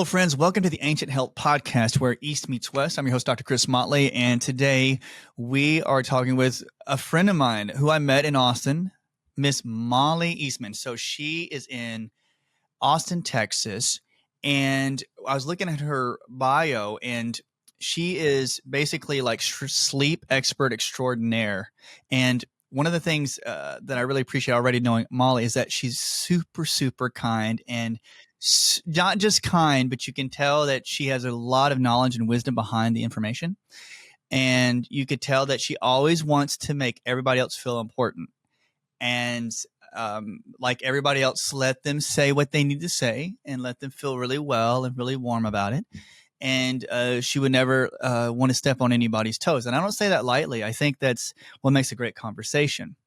Hello, friends. Welcome to the Ancient Health Podcast, where East meets West. I'm your host, Dr. Chris Motley, and today we are talking with a friend of mine who I met in Austin, Miss Mollie Eastman. So she is in Austin, Texas, and I was looking at her bio, and she is basically like sleep expert extraordinaire. And one of the things that I really appreciate already knowing Mollie is that she's super, super kind and not just kind, but you can tell that she has a lot of knowledge and wisdom behind the information. And you could tell that she always wants to make everybody else feel important. And like everybody else, let them say what they need to say and let them feel really well and really warm about it. And she would never want to step on anybody's toes. And I don't say that lightly. I think that's what makes a great conversation.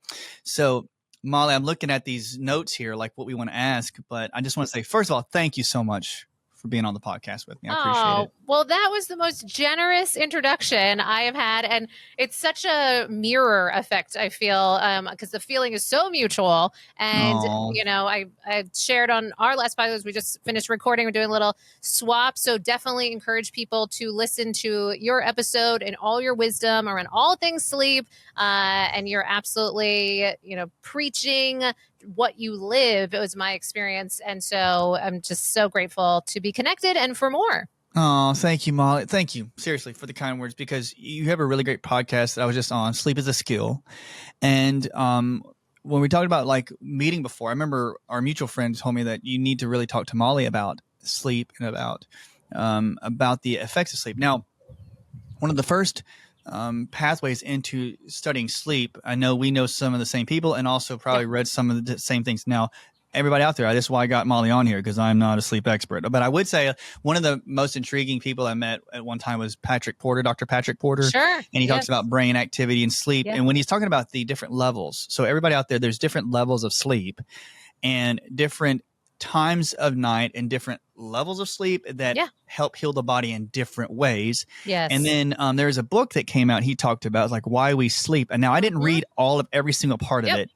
So, Mollie, I'm looking at these notes here, like what we want to ask, but I just want to say, first of all, thank you so much for being on the podcast with me. I appreciate it. Well, that was the most generous introduction I have had. And it's such a mirror effect, I feel, because the feeling is so mutual. And, you know, I shared on our last podcast, we just finished recording. We're doing a little swap. So definitely encourage people to listen to your episode and all your wisdom around all things sleep. And you're absolutely, preaching what you live. It was my experience. And so I'm just so grateful to be connected and for more. Oh, thank you, Mollie. Thank you, seriously, for the kind words, because you have a really great podcast that I was just on, Sleep is a Skill. And when we talked about like meeting before, I remember our mutual friend told me that you need to really talk to Mollie about sleep and about the effects of sleep. Now, one of the first pathways into studying sleep, I know we know some of the same people and also probably read some of the same things. Now, everybody out there, that's why I got Mollie on here, because I'm not a sleep expert. But I would say one of the most intriguing people I met at one time was Patrick Porter, Dr. Patrick Porter. Sure. And he talks about brain activity and sleep. Yeah. And when he's talking about the different levels, so everybody out there, there's different levels of sleep and different times of night and different levels of sleep that help heal the body in different ways. Yes. And then there's a book that came out he talked about, like Why We Sleep. And now I didn't read every single part of it,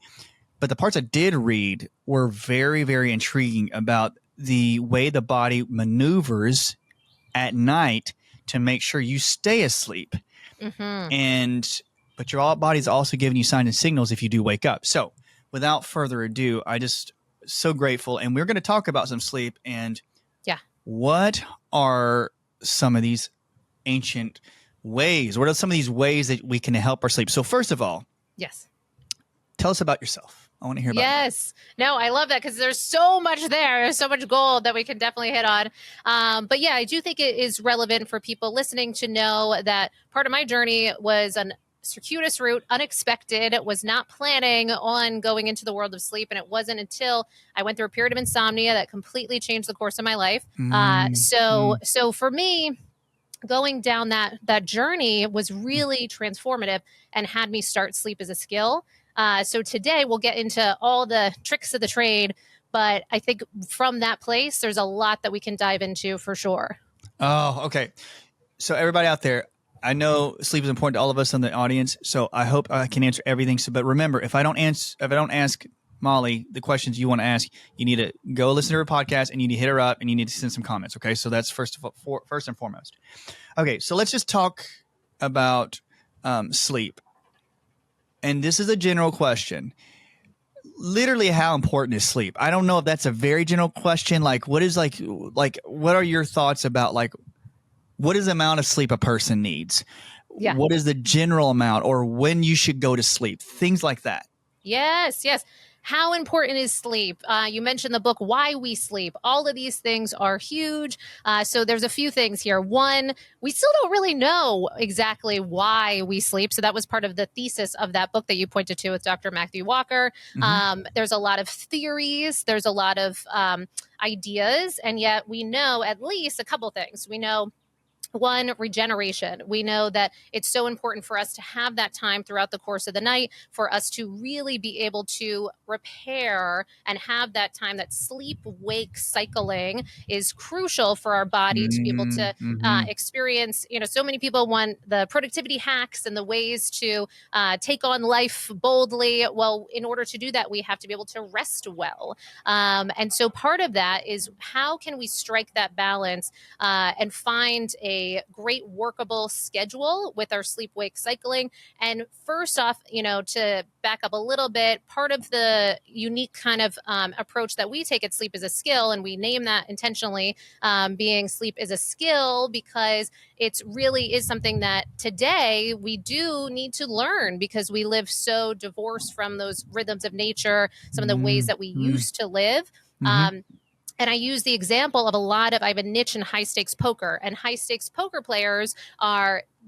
but the parts I did read were very, very intriguing about the way the body maneuvers at night to make sure you stay asleep. But your body's also giving you signs and signals if you do wake up. So without further ado, I just so grateful. And we're going to talk about some sleep and what are some of these ancient ways? What are some of these ways that we can help our sleep? So first of all, tell us about yourself. I want to hear about Yes. No, I love that because there's so much there. There's so much gold that we can definitely hit on. But yeah, I do think it is relevant for people listening to know that part of my journey was an circuitous route, unexpected. It was not planning on going into the world of sleep. And it wasn't until I went through a period of insomnia that completely changed the course of my life. So for me, going down that journey was really transformative and had me start Sleep as a Skill. So today we'll get into all the tricks of the trade, but I think from that place, there's a lot that we can dive into for sure. Oh, okay. So everybody out there, I know sleep is important to all of us in the audience, so I hope I can answer everything. So, but remember, if I don't ask Mollie the questions you want to ask, you need to go listen to her podcast and you need to hit her up and you need to send some comments. Okay, so that's first and foremost. Okay, so let's just talk about sleep. And this is a general question. Literally, how important is sleep? I don't know if that's a very general question. Like, what is what are your thoughts about what is the amount of sleep a person needs? Yeah. What is the general amount, or when you should go to sleep? Things like that. Yes. How important is sleep? You mentioned the book, Why We Sleep. All of these things are huge. So there's a few things here. One, we still don't really know exactly why we sleep. So that was part of the thesis of that book that you pointed to with Dr. Matthew Walker. There's a lot of theories. There's a lot of ideas. And yet we know at least a couple things. We know One, regeneration. We know that it's so important for us to have that time throughout the course of the night for us to really be able to repair and have that time. That sleep wake cycling is crucial for our body to be able to experience. So many people want the productivity hacks and the ways to take on life boldly. Well, in order to do that, we have to be able to rest well. And so part of that is, how can we strike that balance and find a great workable schedule with our sleep wake cycling? And first off, to back up a little bit, part of the unique kind of approach that we take at Sleep is a Skill, and we name that intentionally, being sleep is a skill, because it really is something that today we do need to learn, because we live so divorced from those rhythms of nature, some of the ways that we used to live. And I use the example of I have a niche in high stakes poker, and high stakes poker players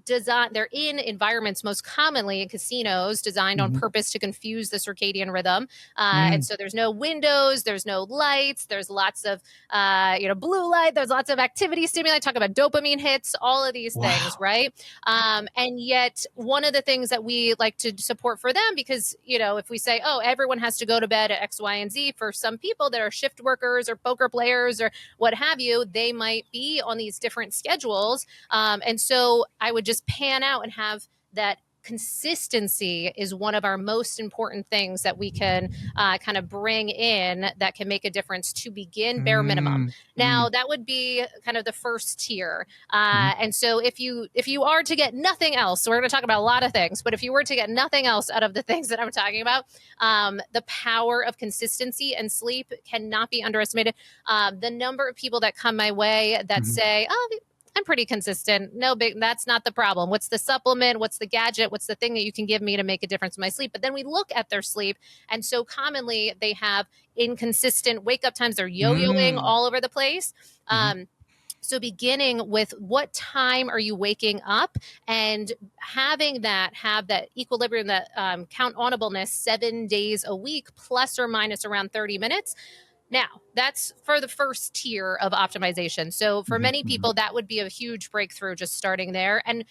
they're in environments, most commonly in casinos, designed on purpose to confuse the circadian rhythm. And so there's no windows, there's no lights, there's lots of, blue light, there's lots of activity stimuli, talk about dopamine hits, all of these things, right? And yet one of the things that we like to support for them, because, if we say, oh, everyone has to go to bed at X, Y, and Z, for some people that are shift workers or poker players or what have you, they might be on these different schedules. And so I would just pan out and have that consistency is one of our most important things that we can kind of bring in that can make a difference to begin bare minimum. Now, that would be kind of the first tier. And so if you are to get nothing else, so we're going to talk about a lot of things, but if you were to get nothing else out of the things that I'm talking about, the power of consistency and sleep cannot be underestimated. The number of people that come my way that say, oh, I'm pretty consistent. No big, that's not the problem. What's the supplement? What's the gadget? What's the thing that you can give me to make a difference in my sleep? But then we look at their sleep, and so commonly they have inconsistent wake up times. They're yo-yoing all over the place. So beginning with what time are you waking up, and have that equilibrium, that count audibleness 7 days a week, plus or minus around 30 minutes. Now, that's for the first tier of optimization. So for many people, that would be a huge breakthrough, just starting there. And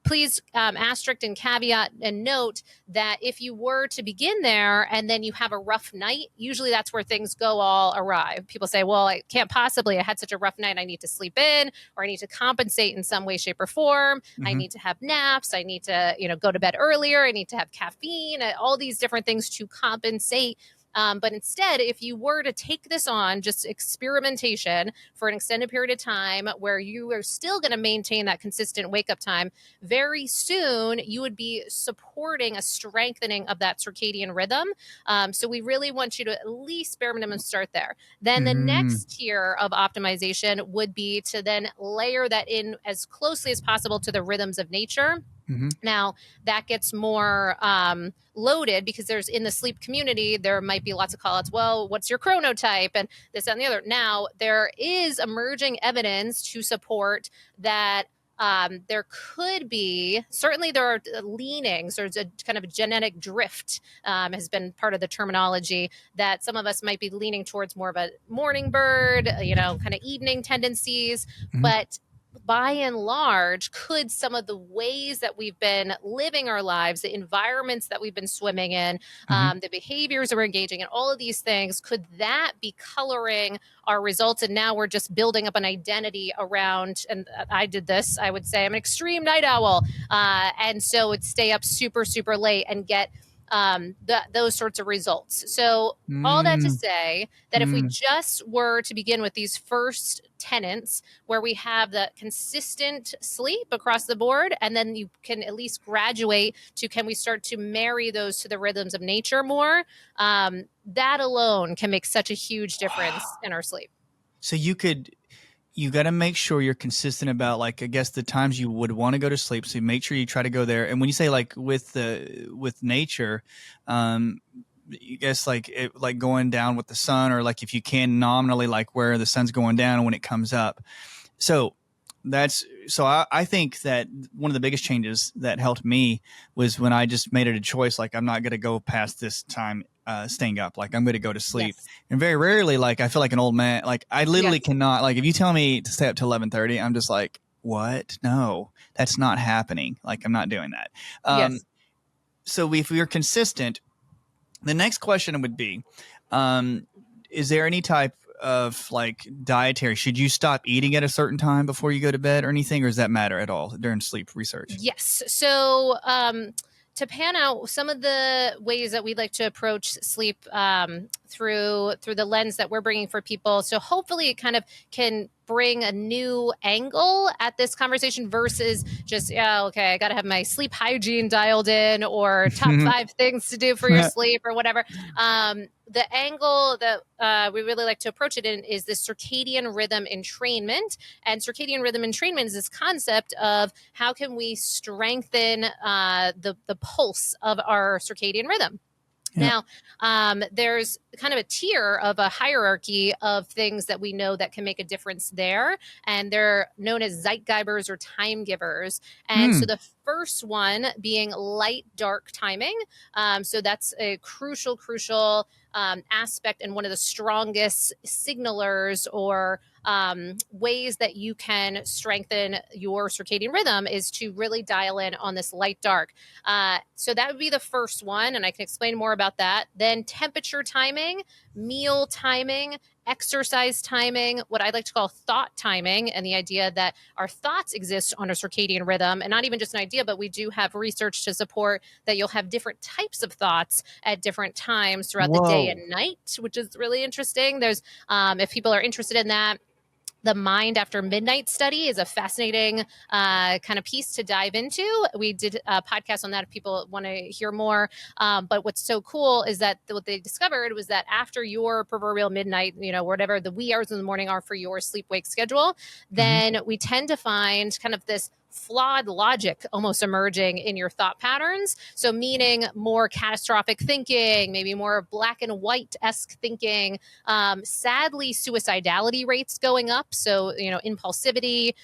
please asterisk and caveat and note that if you were to begin there and then you have a rough night, usually that's where things go all awry. People say, well, I can't possibly, I had such a rough night, I need to sleep in, or I need to compensate in some way, shape, or form. I need to have naps. I need to, go to bed earlier. I need to have caffeine, all these different things to compensate. But instead, if you were to take this on, just experimentation for an extended period of time where you are still going to maintain that consistent wake up time, very soon you would be supporting a strengthening of that circadian rhythm. So we really want you to at least bare minimum start there. Then the next tier of optimization would be to then layer that in as closely as possible to the rhythms of nature. Now, that gets more loaded, because there's, in the sleep community, there might be lots of call outs. Well, what's your chronotype, and this and the other. Now, there is emerging evidence to support that there could be, certainly there are leanings, there's a kind of a genetic drift, has been part of the terminology, that some of us might be leaning towards more of a morning bird, kind of evening tendencies. But by and large, could some of the ways that we've been living our lives, the environments that we've been swimming in, the behaviors that we're engaging in, all of these things, could that be coloring our results? And now we're just building up an identity around, and I did this, I would say I'm an extreme night owl. And so would stay up super, super late and get those sorts of results. So all that to say that if we just were to begin with these first tenets, where we have the consistent sleep across the board, and then you can at least graduate to, can we start to marry those to the rhythms of nature more? That alone can make such a huge difference in our sleep. So you got to make sure you're consistent about, like, I guess the times you would want to go to sleep. So make sure you try to go there. And when you say like with nature, you guess like going down with the sun, or like if you can nominally, like where the sun's going down when it comes up. So I think that one of the biggest changes that helped me was when I just made it a choice. Like, I'm not going to go past this time staying up. Like, I'm going to go to sleep. Yes. And very rarely, like, I feel like an old man. Like, I literally cannot, like, if you tell me to stay up till 11:30, I'm just like, what? No, that's not happening. Like, I'm not doing that. Yes. So if we are consistent, the next question would be, is there any type of like dietary, should you stop eating at a certain time before you go to bed or anything, or does that matter at all during sleep research? Yes. So to pan out some of the ways that we'd like to approach sleep through the lens that we're bringing for people. So hopefully it kind of can bring a new angle at this conversation versus just, yeah, okay, I got to have my sleep hygiene dialed in or top 5 things to do for your sleep or whatever. The angle that we really like to approach it in is the circadian rhythm entrainment. And circadian rhythm entrainment is this concept of how can we strengthen the pulse of our circadian rhythm. Yeah. Now, there's kind of a tier of a hierarchy of things that we know that can make a difference there. And they're known as zeitgebers or time givers. And so the first one being light dark timing. So that's a crucial aspect and one of the strongest signalers or ways that you can strengthen your circadian rhythm is to really dial in on this light dark. So that would be the first one, and I can explain more about that. Then temperature timing, meal timing, exercise timing, what I like to call thought timing, and the idea that our thoughts exist on a circadian rhythm, and not even just an idea, but we do have research to support that you'll have different types of thoughts at different times throughout the day and night, which is really interesting. There's, if people are interested in that, the Mind After Midnight study is a fascinating kind of piece to dive into. We did a podcast on that if people want to hear more. But what's so cool is that what they discovered was that after your proverbial midnight, whatever the wee hours in the morning are for your sleep-wake schedule, then we tend to find kind of this flawed logic almost emerging in your thought patterns. So meaning more catastrophic thinking, maybe more black and white-esque thinking, sadly suicidality rates going up. So, impulsivity.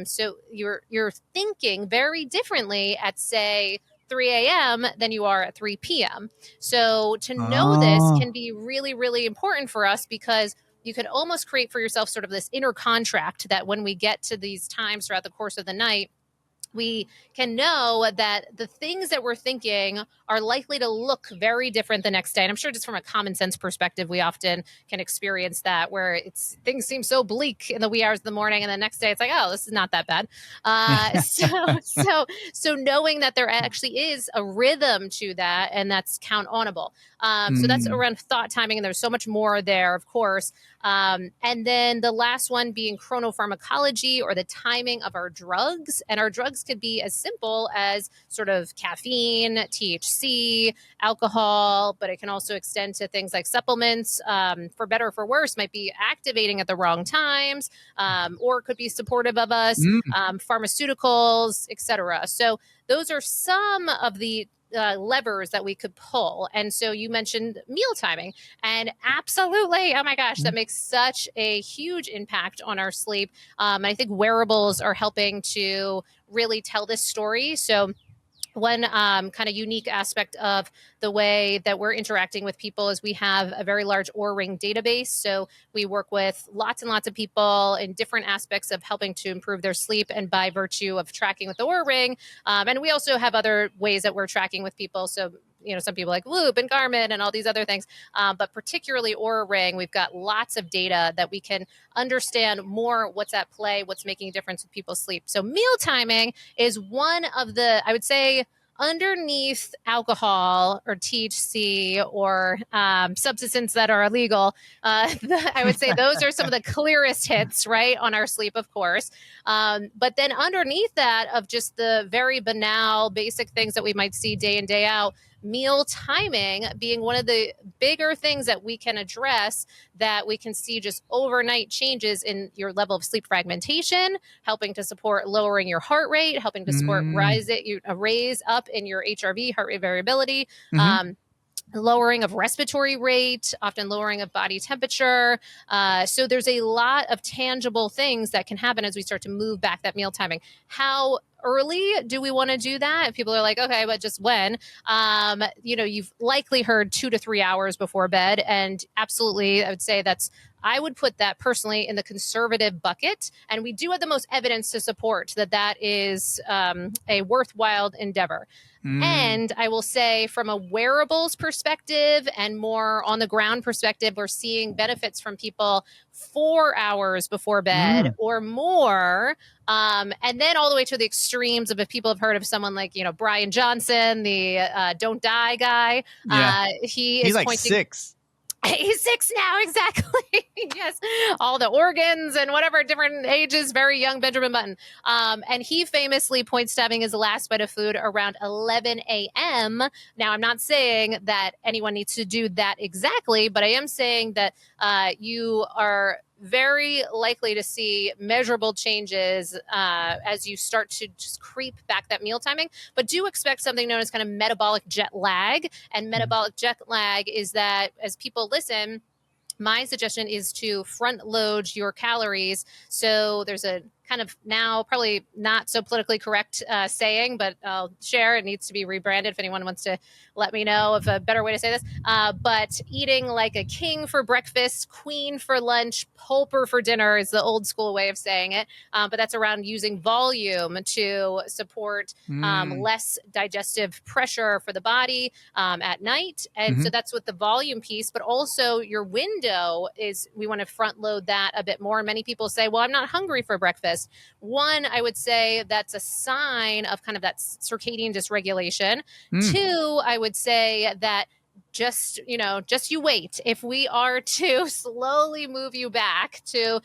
So you're thinking very differently at, say, 3 a.m. than you are at 3 p.m. So to know this can be really, really important for us because you could almost create for yourself sort of this inner contract that when we get to these times throughout the course of the night, we can know that the things that we're thinking are likely to look very different the next day. And I'm sure just from a common sense perspective, we often can experience that where things seem so bleak in the wee hours of the morning. And the next day it's like, oh, this is not that bad. So knowing that there actually is a rhythm to that and that's count onable. So that's around thought timing. And there's so much more there, of course. And then the last one being chronopharmacology or the timing of our drugs. And our drugs could be as simple as sort of caffeine, THC, alcohol, but it can also extend to things like supplements, for better or for worse, might be activating at the wrong times, or it could be supportive of us, pharmaceuticals, etc. So those are some of the levers that we could pull. And so you mentioned meal timing, and absolutely, oh my gosh, that makes such a huge impact on our sleep. I think wearables are helping to really tell this story. So one kind of unique aspect of the way that we're interacting with people is we have a very large Oura Ring database. So we work with lots and lots of people in different aspects of helping to improve their sleep and by virtue of tracking with the Oura Ring. And we also have other ways that we're tracking with people. So some people like Whoop and Garmin and all these other things, but particularly Oura Ring, we've got lots of data that we can understand more what's at play, what's making a difference with people's sleep. So meal timing is one of the, I would say, underneath alcohol or THC or substances that are illegal, I would say those are some of the clearest hits, right, on our sleep, of course. But then underneath that of just the very banal, basic things that we might see day in, day out, meal timing being one of the bigger things that we can address, that we can see just overnight changes in your level of sleep fragmentation, helping to support lowering your heart rate, helping to support raise up in your HRV, heart rate variability, lowering of respiratory rate, often lowering of body temperature. So there's a lot of tangible things that can happen as we start to move back that meal timing. How early do we want to do that? If people are like, okay, but just when? You've likely heard 2 to 3 hours before bed. And absolutely, I would say I would put that personally in the conservative bucket. And we do have the most evidence to support that is a worthwhile endeavor. And I will say, from a wearables perspective and more on the ground perspective, we're seeing benefits from people 4 hours before bed or more. And then all the way to the extremes of, if people have heard of someone like, Brian Johnson, the Don't Die guy, he's like pointing. 6. He's 6 now, exactly. Yes, all the organs and whatever, different ages, very young Benjamin Button. And he famously points to having his last bite of food around 11 a.m. Now, I'm not saying that anyone needs to do that exactly, but I am saying that you are very likely to see measurable changes as you start to just creep back that meal timing. But do expect something known as kind of metabolic jet lag. And metabolic jet lag is that, as people listen, my suggestion is to front load your calories. So there's a kind of now probably not so politically correct saying, but I'll share. It needs to be rebranded if anyone wants to let me know of a better way to say this. But eating like a king for breakfast, queen for lunch, pulper for dinner is the old school way of saying it. But that's around using volume to support less digestive pressure for the body at night. And so that's with the volume piece, but also your window is, we want to front load that a bit more. Many people say, well, I'm not hungry for breakfast. One, I would say that's a sign of kind of that circadian dysregulation. Two, I would say that just you wait. If we are to slowly move you back to,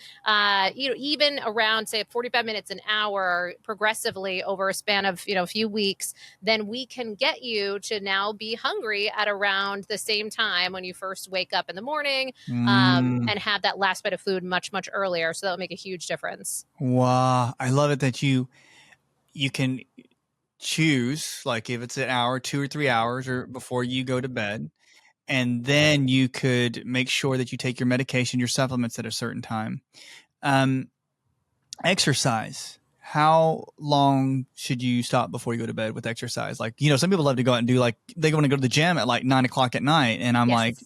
even around, say, 45 minutes, an hour, progressively over a span of, a few weeks, then we can get you to now be hungry at around the same time when you first wake up in the morning, and have that last bite of food much, much earlier. So that'll make a huge difference. Wow. I love it that you can choose, like, if it's an hour, 2 or 3 hours or before you go to bed. And then you could make sure that you take your medication, your supplements at a certain time. Exercise. How long should you stop before you go to bed with exercise? Like, some people love to go out and do, like, they want to go to the gym at like 9 o'clock at night. And I'm like,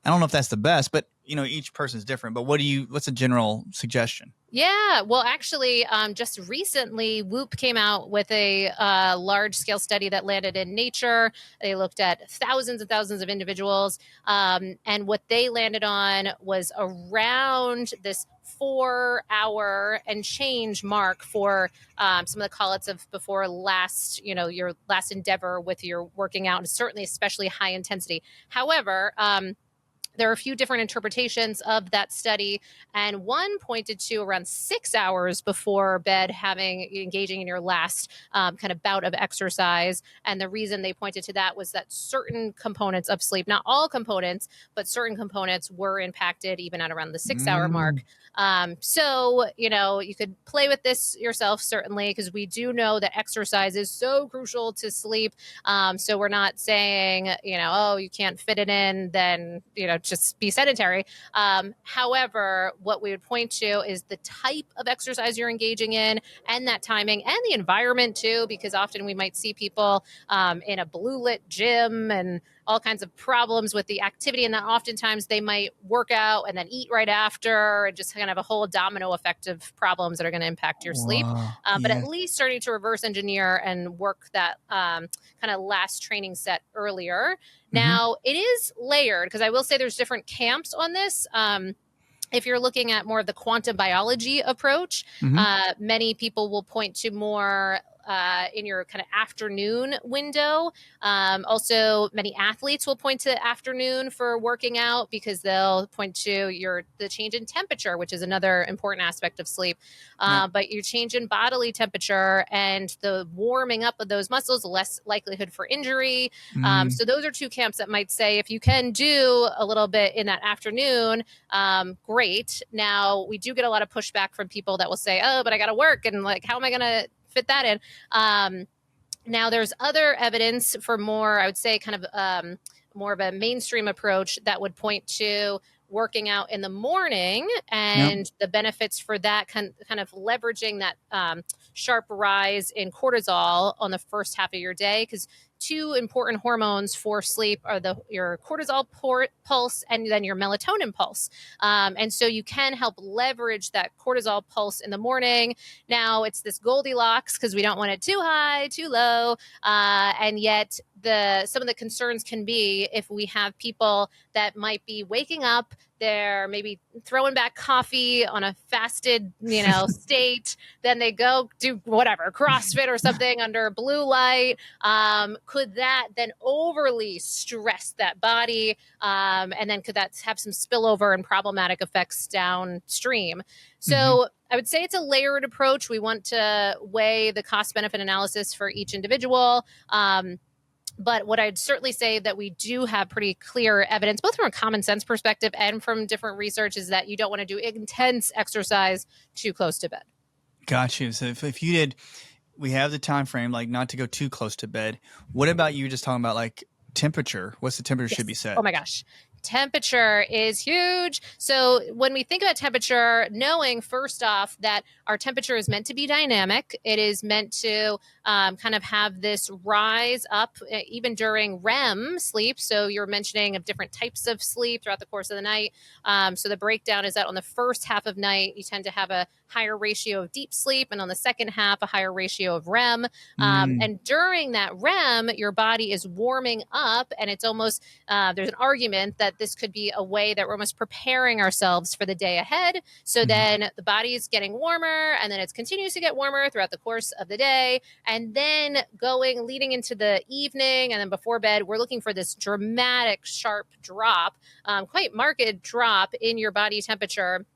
I don't know if that's the best, but each person's different. But what's a general suggestion? Yeah, well, actually, just recently, Whoop came out with a large-scale study that landed in Nature. They looked at thousands and thousands of individuals, and what they landed on was around this 4-hour and change mark for some of the call-outs of before last, your last endeavor with your working out, and certainly especially high intensity. However, there are a few different interpretations of that study, and one pointed to around 6 hours before bed engaging in your last kind of bout of exercise. And the reason they pointed to that was that certain components of sleep, not all components, but certain components were impacted even at around the 6-hour mark. So, you could play with this yourself, certainly, because we do know that exercise is so crucial to sleep. So we're not saying, oh, you can't fit it in, then, just be sedentary. However, what we would point to is the type of exercise you're engaging in, and that timing, and the environment too, because often we might see people in a blue lit gym and all kinds of problems with the activity, and that oftentimes they might work out and then eat right after, and just kind of a whole domino effect of problems that are going to impact your sleep. But at least starting to reverse engineer and work that kind of last training set earlier. Now, it is layered, because I will say there's different camps on this. If you're looking at more of the quantum biology approach, many people will point to more in your kind of afternoon window. Also, many athletes will point to afternoon for working out, because they'll point to the change in temperature, which is another important aspect of sleep. But your change in bodily temperature and the warming up of those muscles, less likelihood for injury. So those are two camps that might say, if you can do a little bit in that afternoon, great. Now, we do get a lot of pushback from people that will say, oh, but I got to work, and like, how am I going to fit that in? Now, there's other evidence for more, I would say, kind of more of a mainstream approach that would point to working out in the morning and the benefits for that kind of leveraging that sharp rise in cortisol on the first half of your day, because two important hormones for sleep are your cortisol pulse and then your melatonin pulse. And so you can help leverage that cortisol pulse in the morning. Now it's this Goldilocks because we don't want it too high, too low. And yet some of the concerns can be if we have people that might be waking up, they're maybe throwing back coffee on a fasted, state. Then they go do whatever, CrossFit or something under blue light. Could that then overly stress that body? And then could that have some spillover and problematic effects downstream? So I would say it's a layered approach. We want to weigh the cost benefit analysis for each individual. But what I'd certainly say that we do have pretty clear evidence, both from a common sense perspective and from different research, is that you don't want to do intense exercise too close to bed. Got you. So if you did, we have the time frame, like not to go too close to bed. What about you just talking about like temperature? What's the temperature should be set? Oh my gosh. Temperature is huge. So when we think about temperature, knowing first off that our temperature is meant to be dynamic, it is meant to kind of have this rise up even during REM sleep. So you're mentioning of different types of sleep throughout the course of the night. So the breakdown is that on the first half of night, you tend to have a higher ratio of deep sleep, and on the second half, a higher ratio of REM. And during that REM, your body is warming up, and it's almost, there's an argument that this could be a way that we're almost preparing ourselves for the day ahead. So then the body is getting warmer, and then it continues to get warmer throughout the course of the day. And then leading into the evening and then before bed, we're looking for this dramatic, sharp drop, quite marked drop in your body temperature.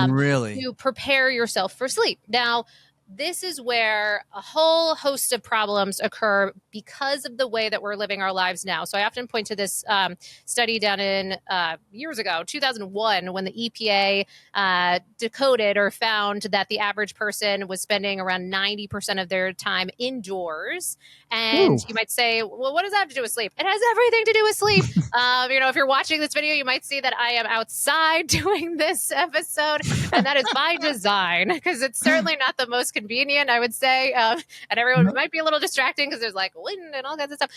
Really? To prepare yourself for sleep. Now, this is where a whole host of problems occur because of the way that we're living our lives now. So I often point to this study down in years ago, 2001, when the EPA decoded or found that the average person was spending around 90% of their time indoors. And you might say, well, what does that have to do with sleep? It has everything to do with sleep. If you're watching this video, you might see that I am outside doing this episode, and that is by design, because it's certainly not the most convenient, I would say, and everyone might be a little distracting because there's like wind and all kinds of stuff.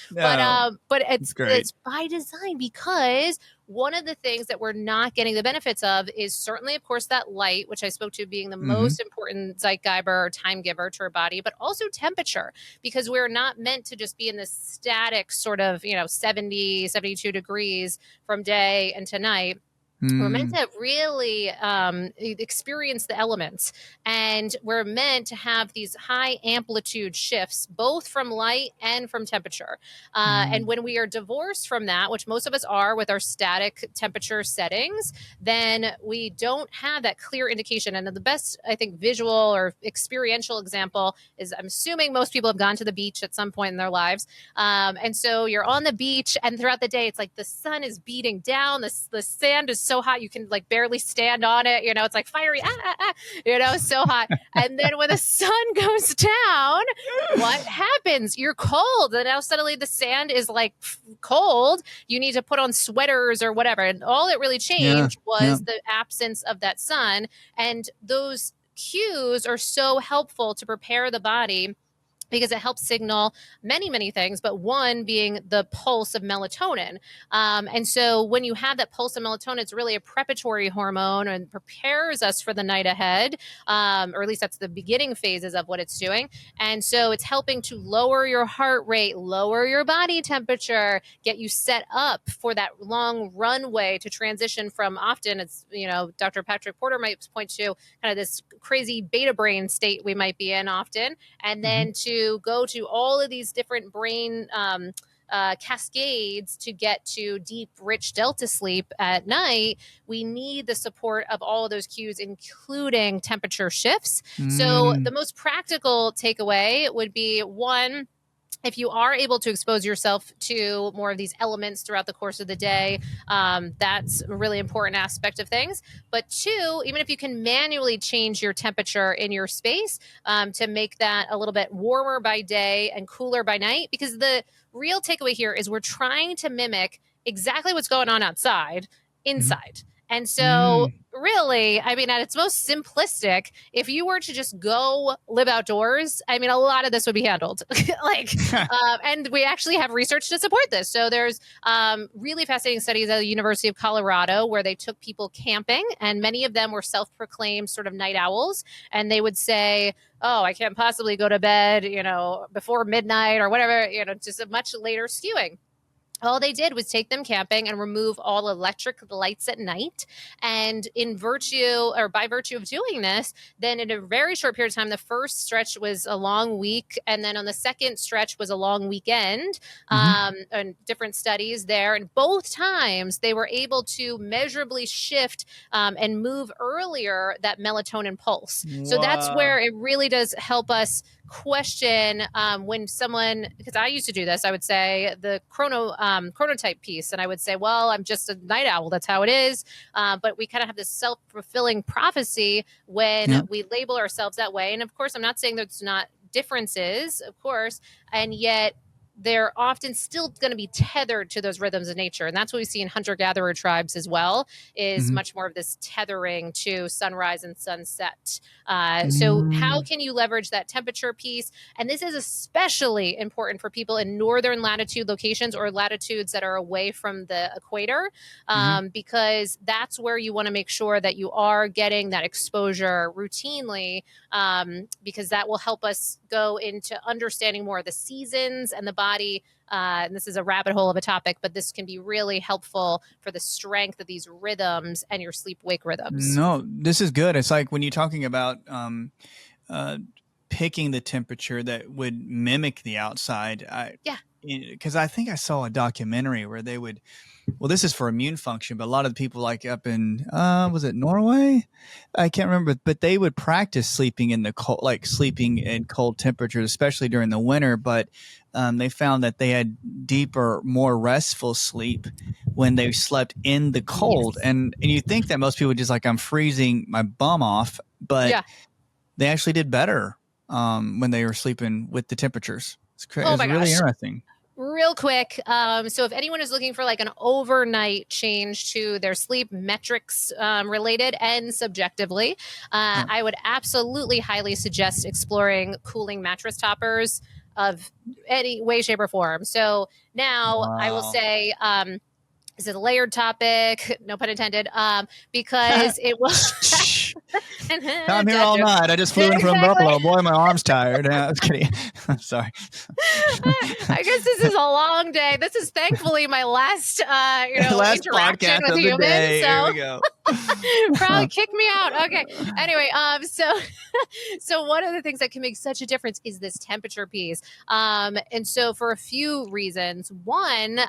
But it's by design, because one of the things that we're not getting the benefits of is certainly, of course, that light, which I spoke to being the most important Zeitgeber or time giver to our body, but also temperature, because we're not meant to just be in this static sort of 70, 72 degrees from day into night. We're meant to really experience the elements, and we're meant to have these high amplitude shifts, both from light and from temperature. And when we are divorced from that, which most of us are with our static temperature settings, then we don't have that clear indication. And the best, I think, visual or experiential example is, I'm assuming most people have gone to the beach at some point in their lives. And so you're on the beach, and throughout the day, it's like the sun is beating down, the sand is so hot you can like barely stand on it. It's like fiery, so hot. And then when the sun goes down, what happens? You're cold, and now suddenly the sand is like cold. You need to put on sweaters or whatever. And all it really changed was the absence of that sun. And those cues are so helpful to prepare the body, because it helps signal many, many things, but one being the pulse of melatonin. And so when you have that pulse of melatonin, it's really a preparatory hormone and prepares us for the night ahead, or at least that's the beginning phases of what it's doing. And so it's helping to lower your heart rate, lower your body temperature, get you set up for that long runway to transition from, often it's, Dr. Patrick Porter might point to kind of this crazy beta brain state we might be in often, and then to go to all of these different brain cascades to get to deep, rich delta sleep at night. We need the support of all of those cues, including temperature shifts. So the most practical takeaway would be, one, if you are able to expose yourself to more of these elements throughout the course of the day, that's a really important aspect of things. But two, even if you can manually change your temperature in your space to make that a little bit warmer by day and cooler by night, because the real takeaway here is we're trying to mimic exactly what's going on outside inside. And so really, I mean, at its most simplistic, if you were to just go live outdoors, I mean, a lot of this would be handled. And we actually have research to support this. So there's really fascinating studies at the University of Colorado where they took people camping, and many of them were self-proclaimed sort of night owls. And they would say, oh, I can't possibly go to bed, before midnight or whatever, just a much later skewing. All they did was take them camping and remove all electric lights at night. And by virtue of doing this, then in a very short period of time, the first stretch was a long week. And then on the second stretch was a long weekend, and different studies there. And both times they were able to measurably shift and move earlier that melatonin pulse. Wow. So that's where it really does help us question when someone, because I used to do this, I would say the chronotype piece, and I would say, well, I'm just a night owl, that's how it is. But we kind of have this self-fulfilling prophecy when we label ourselves that way. And of course, I'm not saying there's not differences, of course, and yet they're often still going to be tethered to those rhythms of nature. And that's what we see in hunter-gatherer tribes as well, is much more of this tethering to sunrise and sunset. So how can you leverage that temperature piece? And this is especially important for people in northern latitude locations or latitudes that are away from the equator, because that's where you want to make sure that you are getting that exposure routinely, because that will help us go into understanding more of the seasons and the body. And this is a rabbit hole of a topic, but this can be really helpful for the strength of these rhythms and your sleep-wake rhythms. No, this is good. It's like when you're talking about picking the temperature that would mimic the outside. Because I think I saw a documentary where they would, well, this is for immune function, but a lot of the people like up in, was it Norway? I can't remember, but they would practice sleeping in the cold, like sleeping in cold temperatures, especially during the winter. But they found that they had deeper, more restful sleep when they slept in the cold. Yes. And you think that most people just like, I'm freezing my bum off, but they actually did better when they were sleeping with the temperatures. It's really interesting. Real quick. So if anyone is looking for like an overnight change to their sleep metrics related and subjectively, I would absolutely highly suggest exploring cooling mattress toppers of any way, shape, or form. So now I will say, this is a layered topic, no pun intended, because it was... I'm here all night. I just flew in from Buffalo. Boy, my arm's tired. I was kidding. I'm sorry. I guess this is a long day. This is thankfully my last, last interaction with humans. Day. So here we go. probably kick me out. Okay. Anyway, so one of the things that can make such a difference is this temperature piece. And so for a few reasons, one,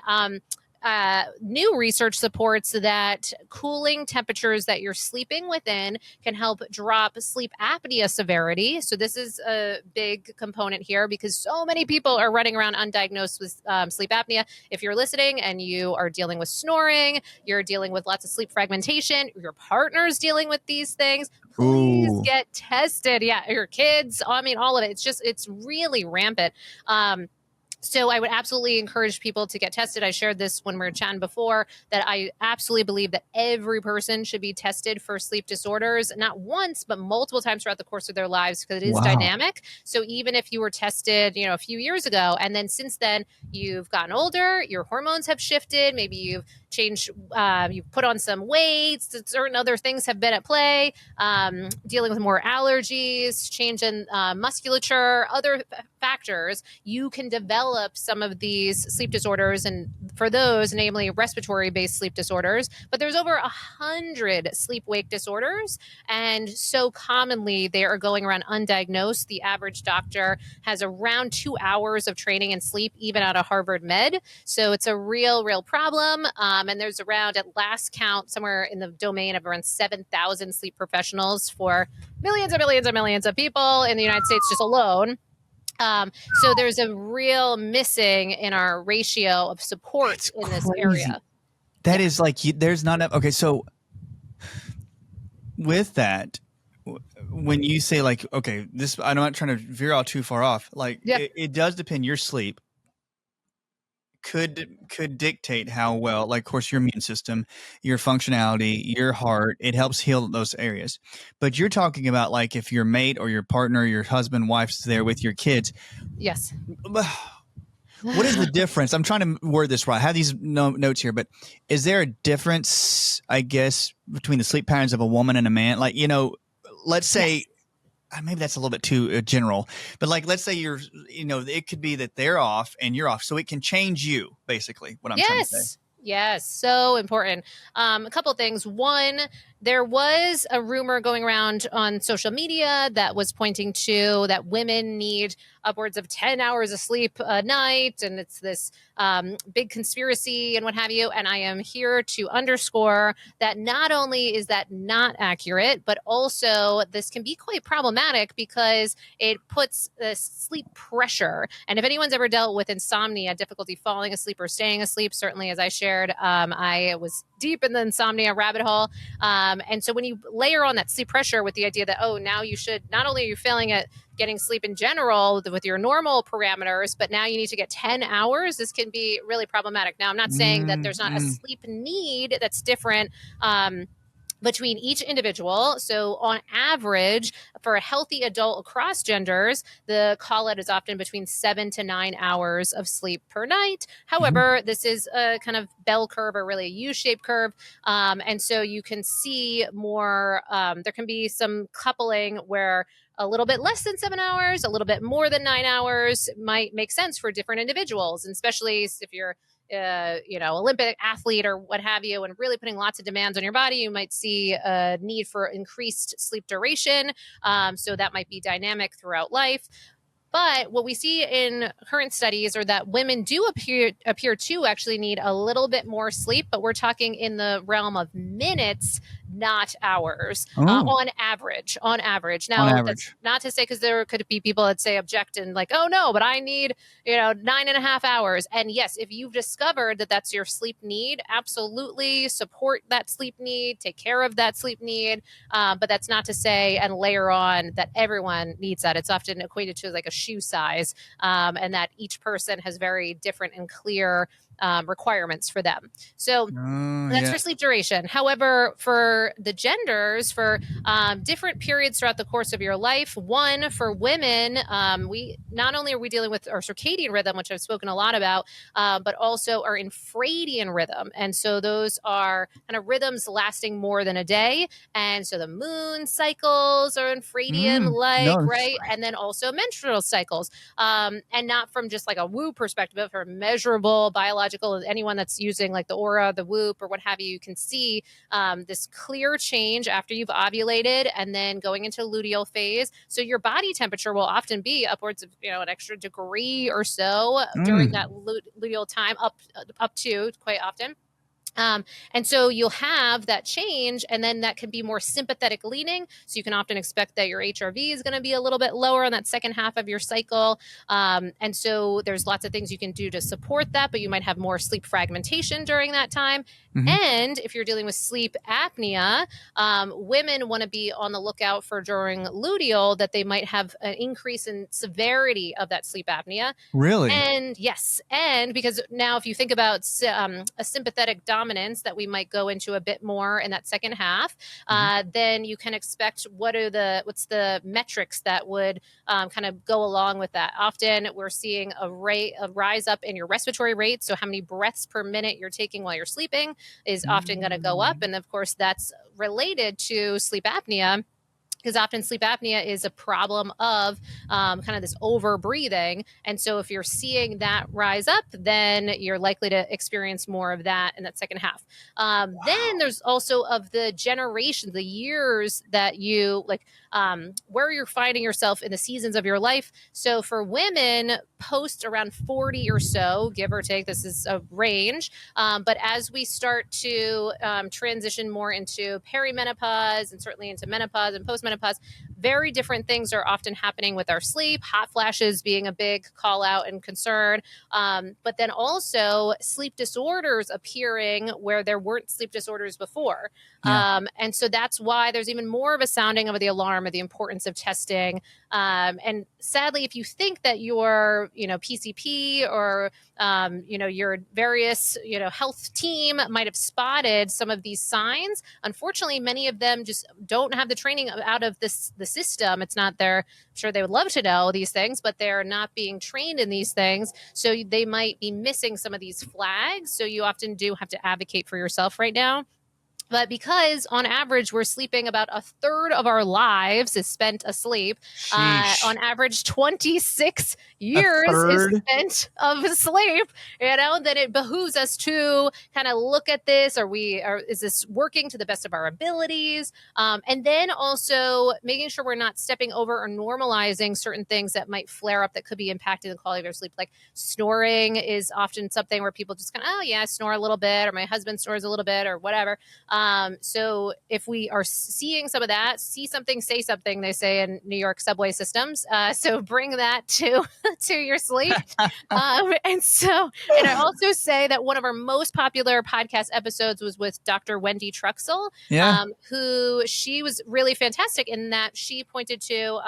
new research supports that cooling temperatures that you're sleeping within can help drop sleep apnea severity. So this is a big component here because so many people are running around undiagnosed with sleep apnea. If you're listening and you are dealing with snoring, you're dealing with lots of sleep fragmentation, your partner's dealing with these things, please get tested. Yeah, your kids, I mean, all of it. It's really rampant. So I would absolutely encourage people to get tested. I shared this when we were chatting before, that I absolutely believe that every person should be tested for sleep disorders, not once, but multiple times throughout the course of their lives, because it is dynamic. So even if you were tested, a few years ago, and then since then you've gotten older, your hormones have shifted, maybe you've changed, you've put on some weight, certain other things have been at play, dealing with more allergies, change in musculature, other factors, you can develop some of these sleep disorders, and for those, namely respiratory-based sleep disorders. But there's over 100 sleep-wake disorders, and so commonly they are going around undiagnosed. The average doctor has around 2 hours of training in sleep, even out of Harvard Med. So it's a real problem. And there's around, at last count, somewhere in the domain of around 7,000 sleep professionals for millions and millions and millions of people in the United States just alone. So there's a real missing in our ratio of support in this area. That is like, there's not enough. Okay. So with that, when you say like, okay, this, I'm not trying to veer out too far off. Like it does depend your sleep could dictate how well, like, of course, your immune system, your functionality, your heart, it helps heal those areas. But you're talking about, like, if your mate or your partner, your husband, wife's there with your kids. Yes. What is the difference? I'm trying to word this right. I have these notes here, but is there a difference, I guess, between the sleep patterns of a woman and a man? Like, let's say, Yes. maybe that's a little bit too general, but like, let's say it could be that they're off and you're off. So it can change you, basically, what I'm trying to say. Yes, so important. A couple of things. One, there was a rumor going around on social media that was pointing to that women need upwards of 10 hours of sleep a night, and it's this big conspiracy and what have you. And I am here to underscore that not only is that not accurate, but also this can be quite problematic because it puts this sleep pressure. And if anyone's ever dealt with insomnia, difficulty falling asleep or staying asleep, certainly as I shared, I was deep in the insomnia rabbit hole. And so when you layer on that sleep pressure with the idea that, oh, now you should, not only are you failing at getting sleep in general with your normal parameters, but now you need to get 10 hours, this can be really problematic. Now, I'm not saying that there's not a sleep need that's different between each individual. So on average, for a healthy adult across genders, the call-out is often between 7 to 9 hours of sleep per night. However, this is a kind of bell curve or really a U-shaped curve. And so you can see more, there can be some coupling where a little bit less than 7 hours, a little bit more than 9 hours might make sense for different individuals, and especially if you're Olympic athlete or what have you, and really putting lots of demands on your body, you might see a need for increased sleep duration. So that might be dynamic throughout life. But what we see in current studies are that women do appear to actually need a little bit more sleep, but we're talking in the realm of minutes, not hours, on average. Now, that's not to say, because there could be people that say object and like, oh no, but I need 9.5 hours. And yes, if you've discovered that that's your sleep need, absolutely support that sleep need, take care of that sleep need. But that's not to say and layer on that everyone needs that. It's often equated to like a shoe size, and that each person has very different and clear requirements for them. So that's for sleep duration. However, for the genders, for different periods throughout the course of your life, one, for women, we not only are we dealing with our circadian rhythm, which I've spoken a lot about, but also our infradian rhythm. And so those are kind of rhythms lasting more than a day. And so the moon cycles are infradian right? And then also menstrual cycles. And not from just like a woo perspective, but from measurable biological, anyone that's using like the Aura, the Whoop, or what have you, you can see this clear change after you've ovulated and then going into luteal phase. So your body temperature will often be upwards of an extra degree or so during that luteal time, up to quite often. And so you'll have that change, and then that can be more sympathetic leaning. So you can often expect that your HRV is going to be a little bit lower on that second half of your cycle. And so there's lots of things you can do to support that, but you might have more sleep fragmentation during that time. And if you're dealing with sleep apnea, women want to be on the lookout for during luteal that they might have an increase in severity of that sleep apnea. Really? And yes. And because now if you think about a sympathetic dominance that we might go into a bit more in that second half, then you can expect what's the metrics that would kind of go along with that. Often we're seeing a rise up in your respiratory rate. So how many breaths per minute you're taking while you're sleeping is often going to go up. And of course, that's related to sleep apnea, because often sleep apnea is a problem of kind of this over breathing. And so if you're seeing that rise up, then you're likely to experience more of that in that second half. Then there's also of the generation, the years that you like, where you're finding yourself in the seasons of your life. So for women, post around 40 or so, give or take, this is a range. But as we start to transition more into perimenopause and certainly into menopause and postmenopause, very different things are often happening with our sleep, hot flashes being a big call out and concern. But then also sleep disorders appearing where there weren't sleep disorders before. Yeah. And so that's why there's even more of a sounding of the alarm of the importance of testing. And sadly, if you think that your, PCP or, your various, health team might have spotted some of these signs, unfortunately, many of them just don't have the training out of the system. It's not their, I'm sure they would love to know these things, but they're not being trained in these things. So they might be missing some of these flags. So you often do have to advocate for yourself right now. But because on average, we're sleeping about a third of our lives is spent asleep. On average, 26 years is spent of sleep, then it behooves us to kind of look at this. Is this working to the best of our abilities? And then also making sure we're not stepping over or normalizing certain things that might flare up that could be impacting the quality of our sleep. Like snoring is often something where people just kind of, oh yeah, I snore a little bit, or my husband snores a little bit, or whatever. So if we are seeing some of that, see something, say something, they say in New York subway systems. So bring that to your sleep. And I also say that one of our most popular podcast episodes was with Dr. Wendy Truxell, who she was really fantastic in that she pointed to,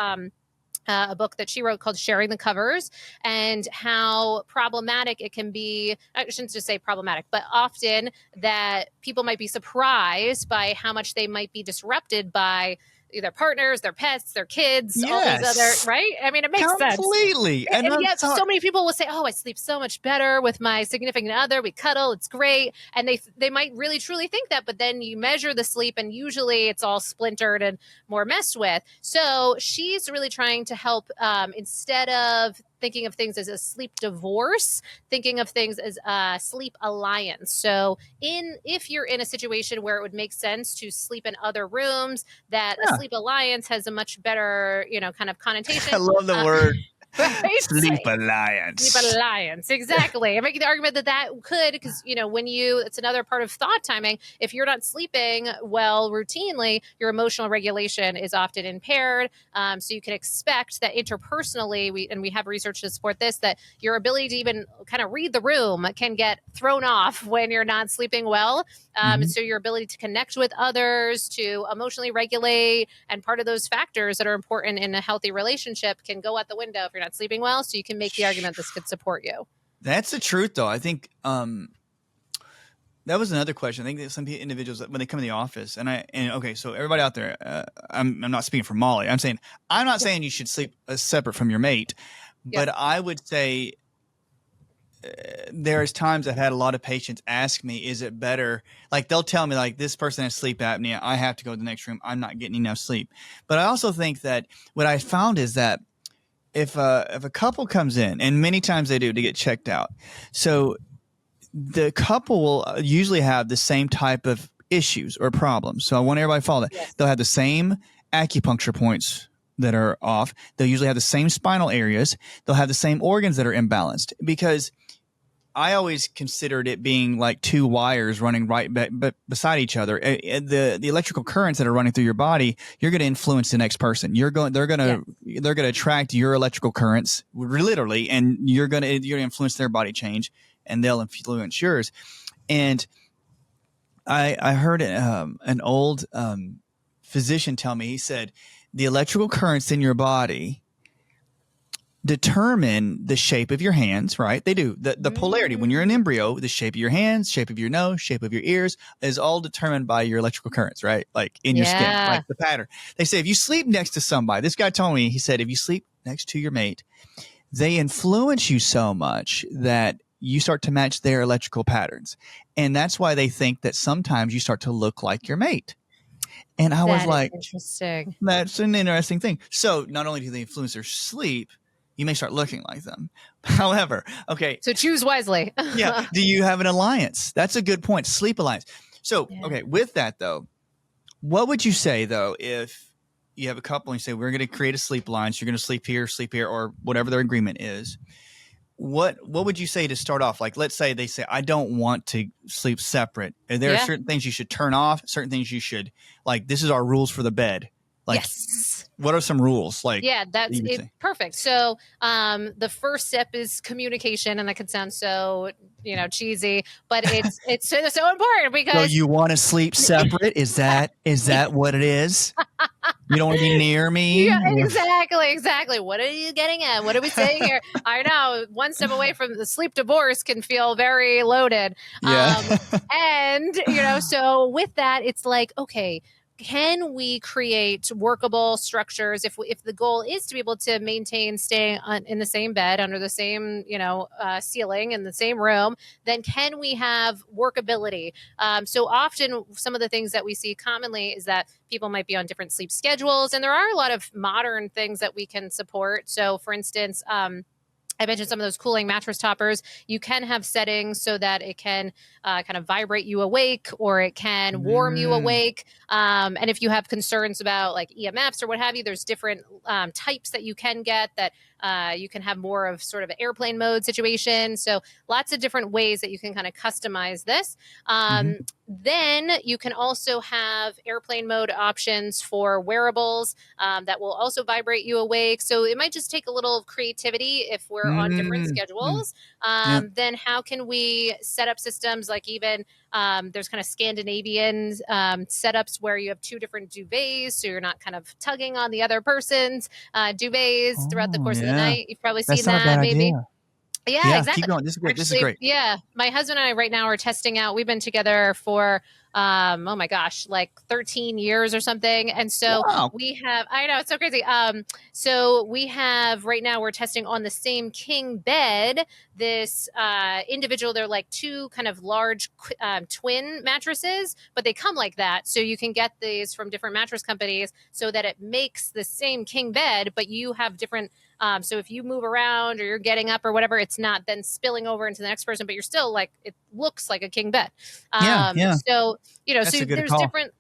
a book that she wrote called Sharing the Covers, and how problematic it can be. I shouldn't just say problematic, but often that people might be surprised by how much they might be disrupted by their partners, their pets, their kids, all these other, right? I mean, it makes sense. Completely. And yet so many people will say, oh, I sleep so much better with my significant other. We cuddle. It's great. And they might really, truly think that. But then you measure the sleep and usually it's all splintered and more messed with. So she's really trying to help instead of thinking of things as a sleep divorce, thinking of things as a sleep alliance. So if you're in a situation where it would make sense to sleep in other rooms, that a sleep alliance has a much better, kind of connotation. I love the word. Right? Sleep alliance. Sleep alliance, exactly. I'm making the argument that could, because it's another part of thought timing. If you're not sleeping well routinely, your emotional regulation is often impaired. So you can expect that interpersonally, we have research to support this, that your ability to even kind of read the room can get thrown off when you're not sleeping well. So your ability to connect with others, to emotionally regulate, and part of those factors that are important in a healthy relationship can go out the window if you're not sleeping well. So you can make the argument this could support you. That's the truth, though. I think that was another question. I think that some individuals, when they come in the office, okay, so everybody out there, I'm not speaking for Molly. I'm not saying you should sleep separate from your mate, but I would say there's times I've had a lot of patients ask me, is it better? Like they'll tell me like this person has sleep apnea. I have to go to the next room. I'm not getting enough sleep. But I also think that what I found is that if a couple comes in, and many times they do to get checked out, so the couple will usually have the same type of issues or problems. So I want everybody to follow that. Yes. They'll have the same acupuncture points that are off. They'll usually have the same spinal areas. They'll have the same organs that are imbalanced, because I always considered it being like two wires running beside each other. The electrical currents that are running through your body, you're going to influence the next person. They're going to attract your electrical currents literally, and you're going to influence their body change, and they'll influence yours. And I heard an old physician tell me, he said, the electrical currents in your body determine the shape of your hands, right? They do. The polarity, when you're an embryo, the shape of your hands, shape of your nose, shape of your ears is all determined by your electrical currents, right? Like in your skin, like the pattern. They say if you sleep next to somebody, this guy told me, he said, if you sleep next to your mate, they influence you so much that you start to match their electrical patterns. And that's why they think that sometimes you start to look like your mate. And I was like, interesting. That's an interesting thing. So not only do they influence their sleep, you may start looking like them. However, okay. So choose wisely. Yeah. Do you have an alliance? That's a good point. Sleep alliance. So, okay. With that though, what would you say though, if you have a couple and you say, we're going to create a sleep alliance, you're going to sleep here, or whatever their agreement is. What would you say to start off? Like, let's say they say, I don't want to sleep separate. Are there certain things you should turn off? Certain things you should, like, this is our rules for the bed. Like, Yes. what are some rules? Like, Yeah, that's you would it. say? Perfect. So the first step is communication, and that can sound so, cheesy, but it's so important So because you want to sleep separate? Is that what it is? You don't want to be near me? yeah, exactly. What are you getting at? What are we saying here? I know one step away from the sleep divorce can feel very loaded. Yeah. And, so with that, it's like, okay, can we create workable structures if the goal is to be able to maintain staying in the same bed under the same ceiling in the same room, then can we have workability? So often some of the things that we see commonly is that people might be on different sleep schedules, and there are a lot of modern things that we can support. So for instance, I mentioned some of those cooling mattress toppers. You can have settings so that it can kind of vibrate you awake, or it can warm you awake. And if you have concerns about like EMFs or what have you, there's different types that you can get that you can have more of sort of an airplane mode situation. So lots of different ways that you can kind of customize this. Then you can also have airplane mode options for wearables that will also vibrate you awake. So it might just take a little creativity if we're on different schedules. Yeah. Then how can we set up systems like even there's kind of Scandinavian setups where you have two different duvets, so you're not kind of tugging on the other person's duvets throughout the course of the night. You've probably seen That's not a that, bad maybe. idea. Yeah, Yeah, keep exactly. going. This is great. This is Actually, great. yeah, my husband and I right now are testing out. We've been together for oh my gosh, like 13 years or something. And so Wow. we have, I know it's so crazy. So we have right now we're testing on the same king bed this individual. They're like two kind of large twin mattresses, but they come like that. So you can get these from different mattress companies so that it makes the same king bed, but you have different so if you move around or you're getting up or whatever, it's not then spilling over into the next person, but you're still like, it looks like a king bed. Yeah. So, That's so a good there's call. different,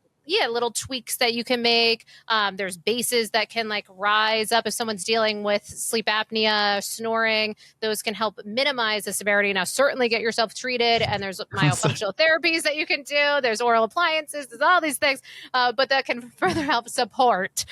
little tweaks that you can make. There's bases that can like rise up if someone's dealing with sleep apnea, snoring. Those can help minimize the severity. Now, certainly get yourself treated, and there's myofunctional therapies that you can do. There's oral appliances. There's all these things, but that can further help support.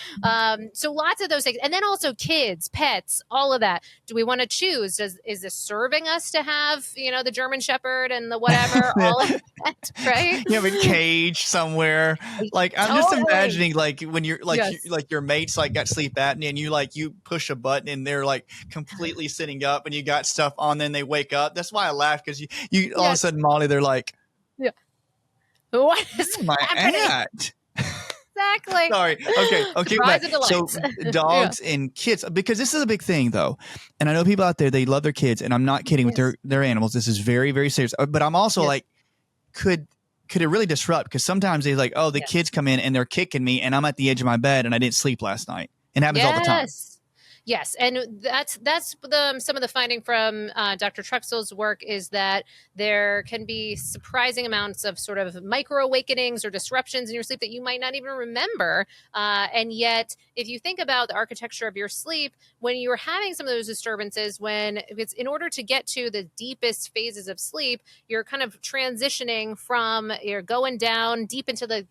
So lots of those things, and then also kids, pets, all of that. Do we want to choose? Is this serving us to have the German Shepherd and the whatever, all of that, right? You have a cage somewhere. Like I'm just imagining like when you're like Yes. like your mates like got sleep apnea and you push a button and they're like completely sitting up and you got stuff on, then they wake up. That's why I laugh, because you all of a sudden, Molly, they're like, yeah. What is where am I happening? at? Exactly. Sorry. Okay. Surprise and So delights. dogs and kids, because this is a big thing though. And I know people out there, they love their kids, and I'm not kidding with their animals. This is very, very serious. But I'm also like, could it really disrupt? Because sometimes they're like, oh, the kids come in and they're kicking me and I'm at the edge of my bed and I didn't sleep last night. It happens all the time. Yes, and that's some of the finding from Dr. Truxell's work is that there can be surprising amounts of sort of micro awakenings or disruptions in your sleep that you might not even remember. And yet, if you think about the architecture of your sleep, when you're having some of those disturbances, if it's in order to get to the deepest phases of sleep, you're kind of transitioning from you're going down deep into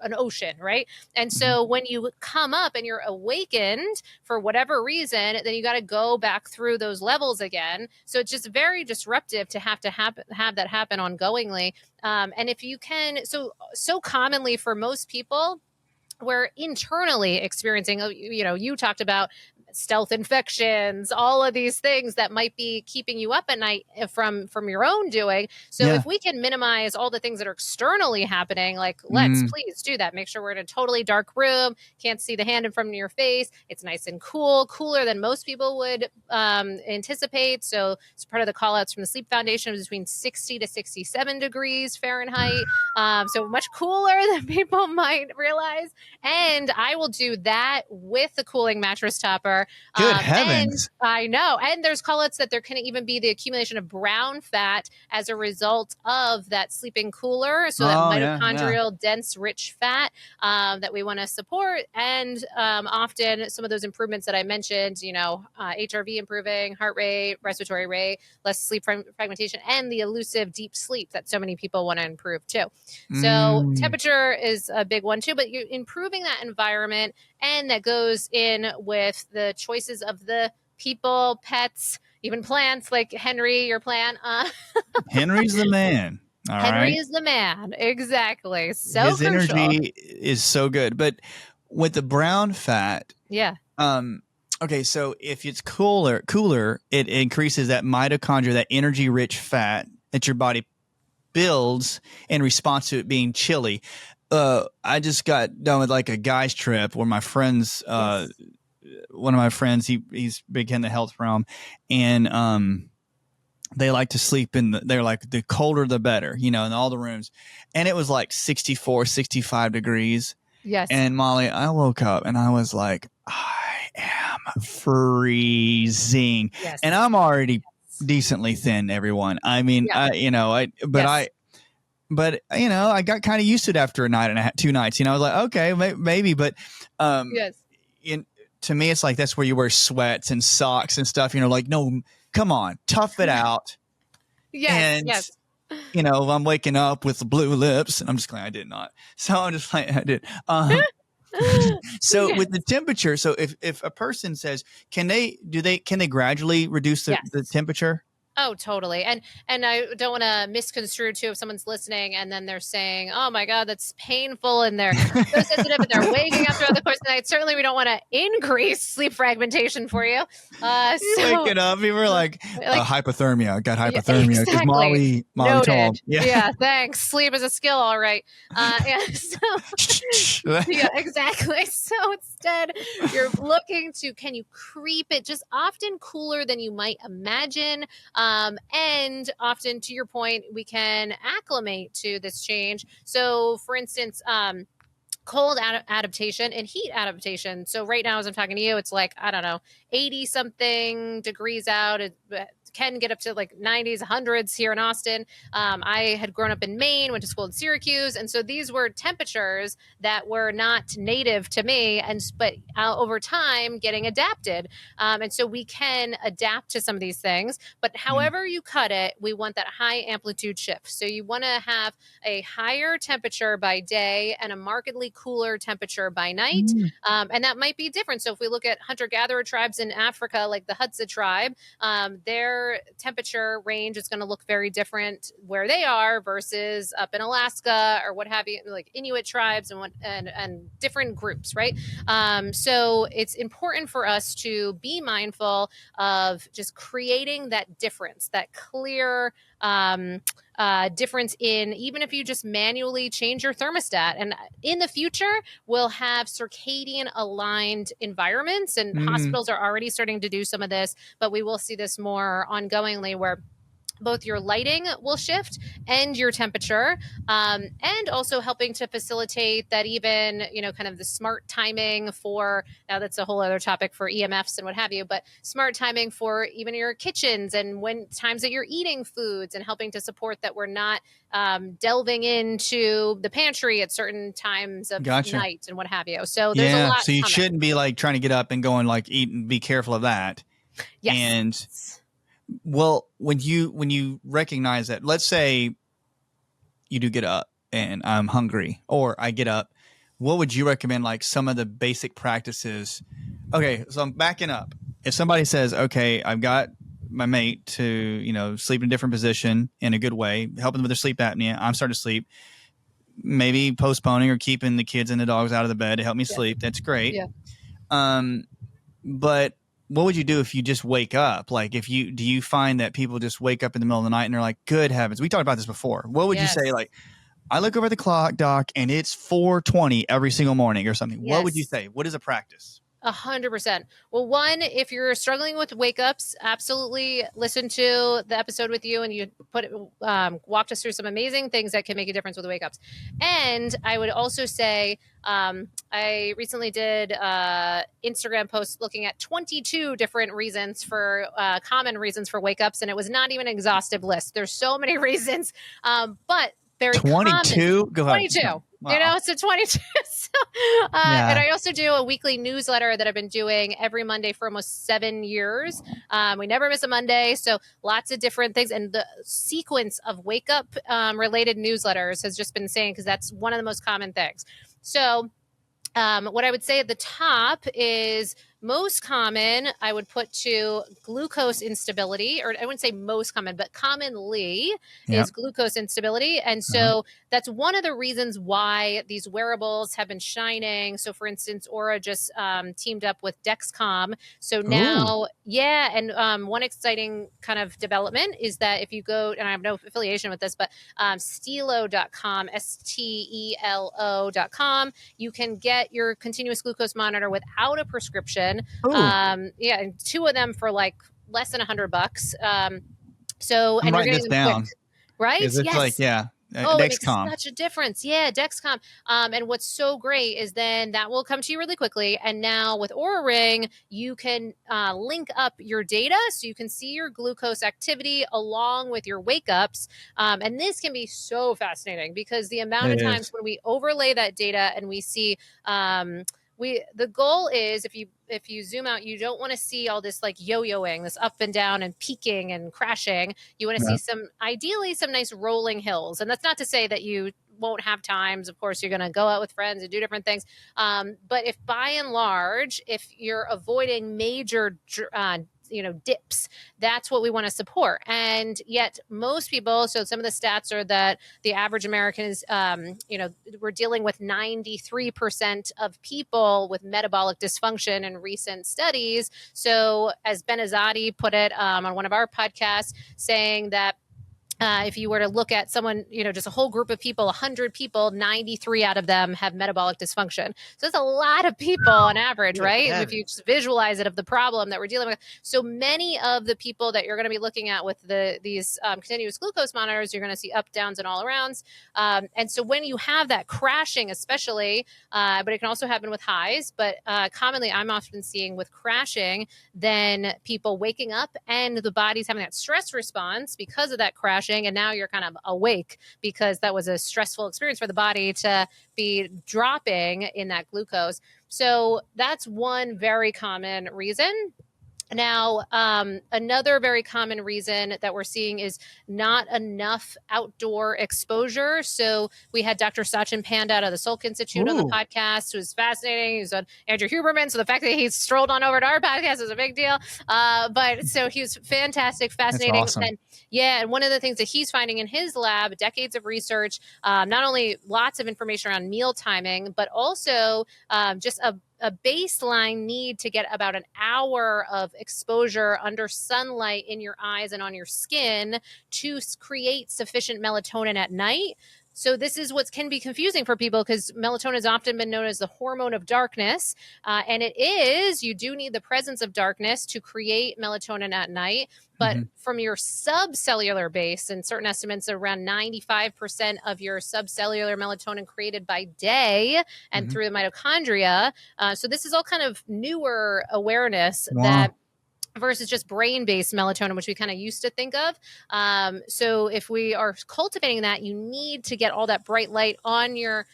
an ocean, right? And so when you come up and you're awakened for whatever reason, then you got to go back through those levels again. So it's just very disruptive to have that happen ongoingly. And if you can, so commonly for most people, we're internally experiencing, you talked about stealth infections, all of these things that might be keeping you up at night from your own doing. So if we can minimize all the things that are externally happening, like let's please do that. Make sure we're in a totally dark room, can't see the hand in front of your face. It's nice and cool, cooler than most people would anticipate. So it's part of the call outs from the Sleep Foundation, between 60 to 67 degrees Fahrenheit. So much cooler than people might realize. And I will do that with the cooling mattress topper. temperature. Good And heavens. I know. And there's call-outs that there can even be the accumulation of brown fat as a result of that sleeping cooler. So that Oh, yeah. mitochondrial, dense, rich fat that we want to support. And often some of those improvements that I mentioned, HRV improving, heart rate, respiratory rate, less sleep fragmentation, and the elusive deep sleep that so many people want to improve too. So temperature is a big one too, but you're improving that environment, and that goes in with the choices of the people, pets, even plants like Henry, your plant. Henry's the man. All Henry right. is the man. Exactly. So His crucial. energy is so good. But with the brown fat, Yeah. okay, so if it's cooler, it increases that mitochondria, that energy rich fat that your body builds in response to it being chilly. I just got done with like a guy's trip where my friends, Yes. one of my friends, he's big in the health realm, and they like to sleep they're like, the colder the better, in all the rooms. And it was like 64, 65 degrees. Yes. And Molly, I woke up and I was like, I am freezing. Yes. And I'm already decently thin, everyone. I mean, Yeah. I got kind of used to it after a night and a half, 2 nights. I was like, okay, maybe. But Yes. to me, it's like that's where you wear sweats and socks and stuff. Like, no, come on, tough it out. Yes. And, Yes. I'm waking up with the blue lips, and I'm just glad I did not. So I'm just like, I did. So Yes. with the temperature, so if a person says, can they gradually reduce the temperature? Oh, totally. And I don't want to misconstrue too if someone's listening and then they're saying, oh my God, that's painful, and they're so sensitive and they're waking up throughout the course of the night. Certainly we don't want to increase sleep fragmentation for you. Waking up, people are like hypothermia. I got hypothermia because exactly. Molly told. Yeah, thanks. Sleep is a skill, all right. Yeah, exactly. So instead, you're looking to, can you creep it just often cooler than you might imagine? And often, to your point, we can acclimate to this change. So, for instance, cold adaptation and heat adaptation. So right now, as I'm talking to you, it's like, I don't know, 80 something degrees out. It can get up to like 90s, 100s here in Austin. I had grown up in Maine, went to school in Syracuse. And so these were temperatures that were not native to me, but over time getting adapted. And so we can adapt to some of these things, but however you cut it, we want that high amplitude shift. So you want to have a higher temperature by day and a markedly cooler temperature by night. And that might be different. So if we look at hunter-gatherer tribes in Africa, like the Hadza tribe, their temperature range is going to look very different where they are versus up in Alaska or what have you, like Inuit tribes and different groups, right? So it's important for us to be mindful of just creating that difference, that clear difference in, even if you just manually change your thermostat. And in the future, we'll have circadian aligned environments, and hospitals are already starting to do some of this, but we will see this more ongoingly where both your lighting will shift and your temperature, and also helping to facilitate that even, kind of the smart timing for, now that's a whole other topic for EMFs and what have you, but smart timing for even your kitchens and when times that you're eating foods, and helping to support that we're not delving into the pantry at certain times of night and what have you. So there's a lot. So you shouldn't be like trying to get up and going like eat, and be careful of that. Yes. And well, when you recognize that, let's say you do get up and I'm hungry, or I get up, what would you recommend, like some of the basic practices? Okay, so I'm backing up. If somebody says, okay, I've got my mate to, sleep in a different position in a good way, helping them with their sleep apnea, I'm starting to sleep, maybe postponing or keeping the kids and the dogs out of the bed to help me sleep. That's great. Yeah. But what would you do if you just wake up? Like, do you find that people just wake up in the middle of the night and they're like, good heavens, we talked about this before. What would you say? Like, I look over the clock, doc, and it's 4:20 every single morning or something. What would you say? What is a practice? 100%. Well, one, if you're struggling with wake ups, absolutely listen to the episode with you, and you walked us through some amazing things that can make a difference with wake ups. And I would also say, I recently did Instagram posts looking at 22 different reasons for common reasons for wake ups, and it was not even an exhaustive list. There's so many reasons, but very 22? common. Go ahead. 22. Wow. So 22. So, Yeah. And I also do a weekly newsletter that I've been doing every Monday for almost 7 years. We never miss a Monday. So lots of different things. And the sequence of wake up related newsletters has just been insane because that's one of the most common things. So what I would say at the top is most common, I would put to glucose instability, or I wouldn't say most common, but commonly is glucose instability. And so that's one of the reasons why these wearables have been shining. So for instance, Aura just teamed up with Dexcom. So now, and one exciting kind of development is that if you go, and I have no affiliation with this, but stelo.com, stelo.com, you can get your continuous glucose monitor without a prescription. And 2 of them for like less than $100. So I'm and you're writing getting this them down. quick, right? It's like, Oh, it makes Dexcom. such a difference. Yeah, Dexcom. And what's so great is then that will come to you really quickly. And now with Oura Ring, you can link up your data so you can see your glucose activity along with your wake ups. And this can be so fascinating because the amount of times when we overlay that data and we see the goal is if you zoom out, you don't want to see all this like yo-yoing, this up and down and peaking and crashing. You want to see ideally some nice rolling hills. And that's not to say that you won't have times. Of course, you're going to go out with friends and do different things. But if by and large, if you're avoiding major dips, that's what we want to support. And yet most people, so some of the stats are that the average American is, we're dealing with 93% of people with metabolic dysfunction in recent studies. So as Benazati put it on one of our podcasts, saying that if you were to look at someone, just a whole group of people, 100 people, 93 out of them have metabolic dysfunction. So that's a lot of people on average, right? Yeah. If you just visualize it of the problem that we're dealing with. So many of the people that you're going to be looking at with these continuous glucose monitors, you're going to see up, downs, and all arounds. And so when you have that crashing, especially, but it can also happen with highs, but commonly I'm often seeing with crashing, then people waking up and the body's having that stress response because of that crashing. And now you're kind of awake because that was a stressful experience for the body to be dropping in that glucose. So that's one very common reason. Now, another very common reason that we're seeing is not enough outdoor exposure. So we had Dr. Sachin Panda out of the Salk Institute on the podcast, who was fascinating. He was on Andrew Huberman. So the fact that he strolled on over to our podcast is a big deal. But so he was fantastic, fascinating. That's awesome. And one of the things that he's finding in his lab, decades of research, not only lots of information around meal timing, but also just a baseline need to get about an hour of exposure under sunlight in your eyes and on your skin to create sufficient melatonin at night. So this is what can be confusing for people because melatonin has often been known as the hormone of darkness. And it is, you do need the presence of darkness to create melatonin at night. But from your subcellular base, and certain estimates around 95% of your subcellular melatonin created by day and through the mitochondria. So this is all kind of newer awareness that versus just brain-based melatonin, which we kind of used to think of. So if we are cultivating that, you need to get all that bright light in your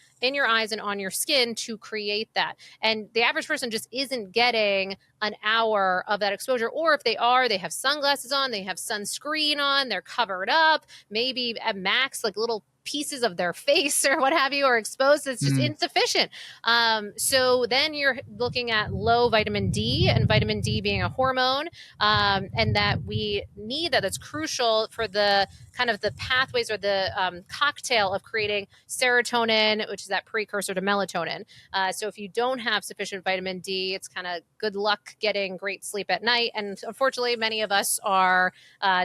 eyes and on your skin to create that. And the average person just isn't getting an hour of that exposure. Or if they are, they have sunglasses on, they have sunscreen on, they're covered up, maybe at max, like little pieces of their face or what have you are exposed. It's just insufficient. So then you're looking at low vitamin D, and vitamin D being a hormone, and that we need that's crucial for the kind of the pathways or the cocktail of creating serotonin, which is that precursor to melatonin. So if you don't have sufficient vitamin D, it's kind of good luck getting great sleep at night. And unfortunately, many of us are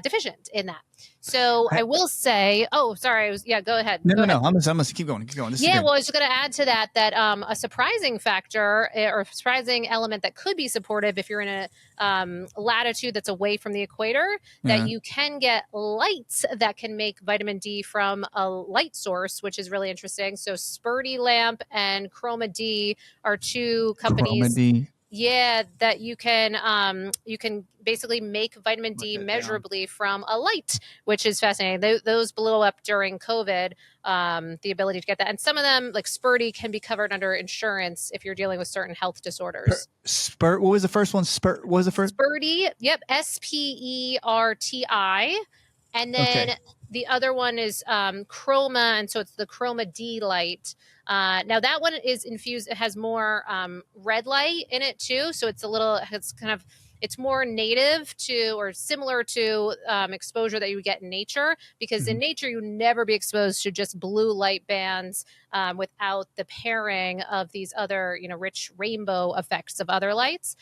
deficient in that. So I will say, go go ahead. No, Go no, ahead. no. I'm gonna keep going. Keep going. This is Yeah, good. well, I was just going to add to that a surprising factor or surprising element that could be supportive if you're in a latitude that's away from the equator, that Yeah. you can get lights that can make vitamin D from a light source, which is really interesting. So Spurdy Lamp and Chroma D are two companies. Chroma. Yeah, that you can basically make vitamin Write D that down. measurably from a light, which is fascinating. Those blew up during COVID, the ability to get that. And some of them, like Spurdy, can be covered under insurance if you're dealing with certain health disorders. Spurt. What was the first one? Spurt. What was the first? Spurdy, yep, SPERTI. And then Okay. the other one is Chroma, and so it's the Chroma D light. Now that one is infused; it has more red light in it too, so it's more native to or similar to exposure that you would get in nature. Because in nature, you never be exposed to just blue light bands without the pairing of these other, rich rainbow effects of other lights.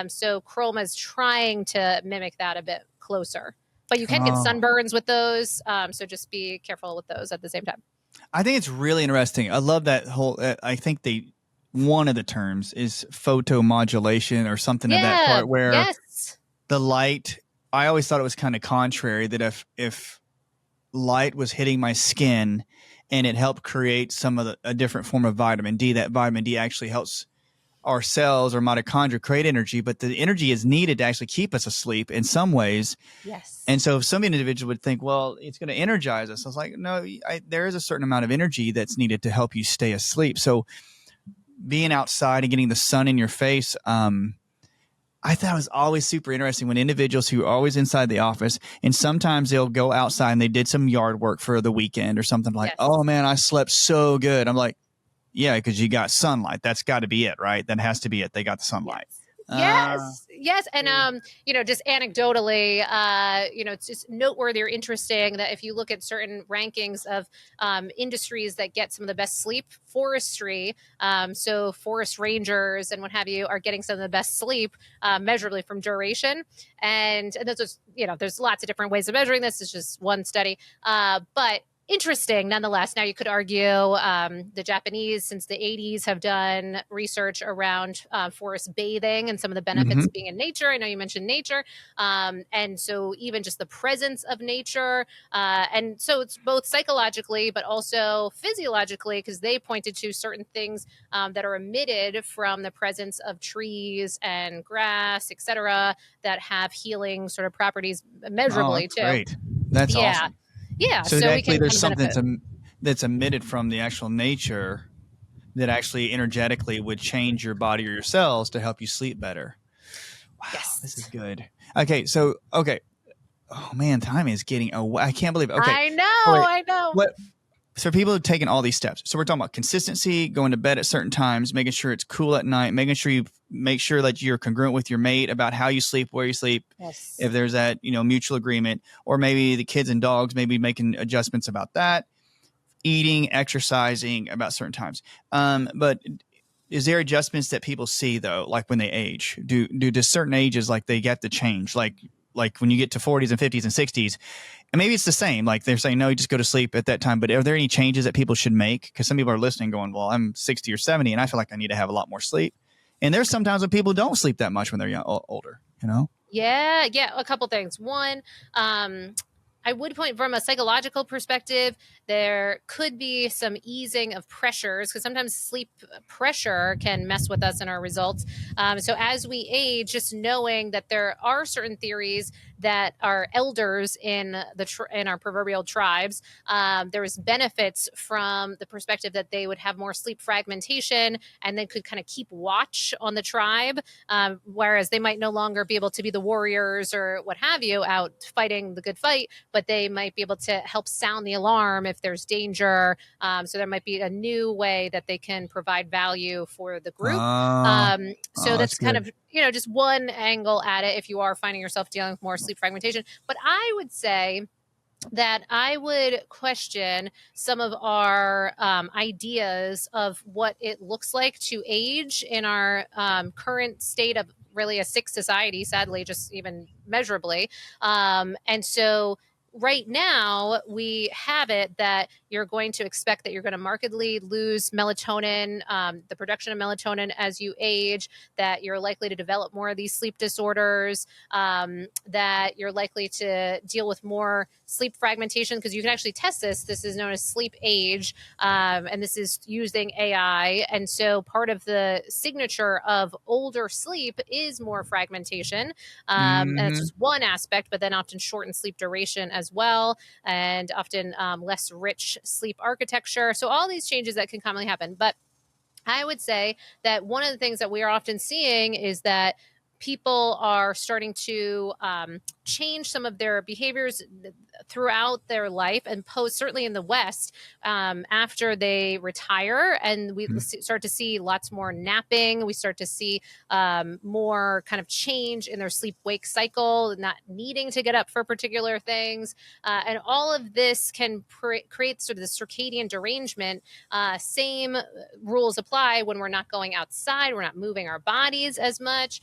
So Chroma is trying to mimic that a bit closer. But you can get sunburns with those, so just be careful with those at the same time. I think it's really interesting. I love that whole. I think one of the terms is photomodulation or something of that part where Yes. the light. I always thought it was kind of contrary that if light was hitting my skin and it helped create some of a different form of vitamin D, that vitamin D actually helps our cells or mitochondria create energy, but the energy is needed to actually keep us asleep in some ways. Yes. And so some individual would think, well, it's going to energize us. I was like, no, there is a certain amount of energy that's needed to help you stay asleep. So being outside and getting the sun in your face, I thought it was always super interesting when individuals who are always inside the office, and sometimes they'll go outside and they did some yard work for the weekend or something like, oh man, I slept so good. I'm like, yeah, because you got sunlight. That's got to be it, right? That has to be it. They got the sunlight. Yes. And, just anecdotally, it's just noteworthy or interesting that if you look at certain rankings of industries that get some of the best sleep, forestry, so forest rangers and what have you are getting some of the best sleep measurably from duration. And there's lots of different ways of measuring this. It's just one study. But interesting nonetheless. Now you could argue the Japanese since the 80s have done research around forest bathing and some of the benefits of being in nature. I know you mentioned nature. And so even just the presence of nature. And so it's both psychologically, but also physiologically, because they pointed to certain things that are emitted from the presence of trees and grass, et cetera, that have healing sort of properties measurably too. Great. That's awesome. Yeah. So actually there's something that's emitted from the actual nature that actually energetically would change your body or your cells to help you sleep better. Wow, this is good. Okay. Oh man, time is getting away. I can't believe it. Okay. I know. So people have taken all these steps. So we're talking about consistency, going to bed at certain times, making sure it's cool at night, making sure that you're congruent with your mate about how you sleep, where you sleep. Yes. If there's that, mutual agreement, or maybe the kids and dogs, maybe making adjustments about that, eating, exercising about certain times. But is there adjustments that people see though, like when they age? Do to certain ages, like they get to change, like when you get to 40s and 50s and 60s, and maybe it's the same, like they're saying, no, you just go to sleep at that time. But are there any changes that people should make? Because some people are listening going, well, I'm 60 or 70 and I feel like I need to have a lot more sleep. And there's sometimes when people don't sleep that much when they're older, Yeah. A couple things. One, I would point from a psychological perspective, there could be some easing of pressures because sometimes sleep pressure can mess with us and our results. So as we age, just knowing that there are certain theories that are elders in our proverbial tribes, there was benefits from the perspective that they would have more sleep fragmentation and then could kind of keep watch on the tribe, whereas they might no longer be able to be the warriors or what have you out fighting the good fight, but they might be able to help sound the alarm if there's danger. So there might be a new way that they can provide value for the group. So that's kind of, just one angle at it if you are finding yourself dealing with more sleep fragmentation. But I would say that I would question some of our ideas of what it looks like to age in our current state of really a sick society, sadly, just even measurably. And so right now we have it that you're going to expect that you're going to markedly lose melatonin, the production of melatonin as you age, that you're likely to develop more of these sleep disorders, that you're likely to deal with more sleep fragmentation, because you can actually test this. This is known as sleep age, and this is using AI. And so part of the signature of older sleep is more fragmentation. And that's Mm-hmm. just one aspect, but then often shortened sleep duration as well, and often less rich sleep architecture. So all these changes that can commonly happen. But I would say that one of the things that we are often seeing is that people are starting to change some of their behaviors throughout their life, and post, certainly in the West, after they retire. And we start to see lots more napping. We start to see more kind of change in their sleep wake cycle, not needing to get up for particular things. And all of this can create sort of the circadian derangement. Same rules apply when we're not going outside, we're not moving our bodies as much.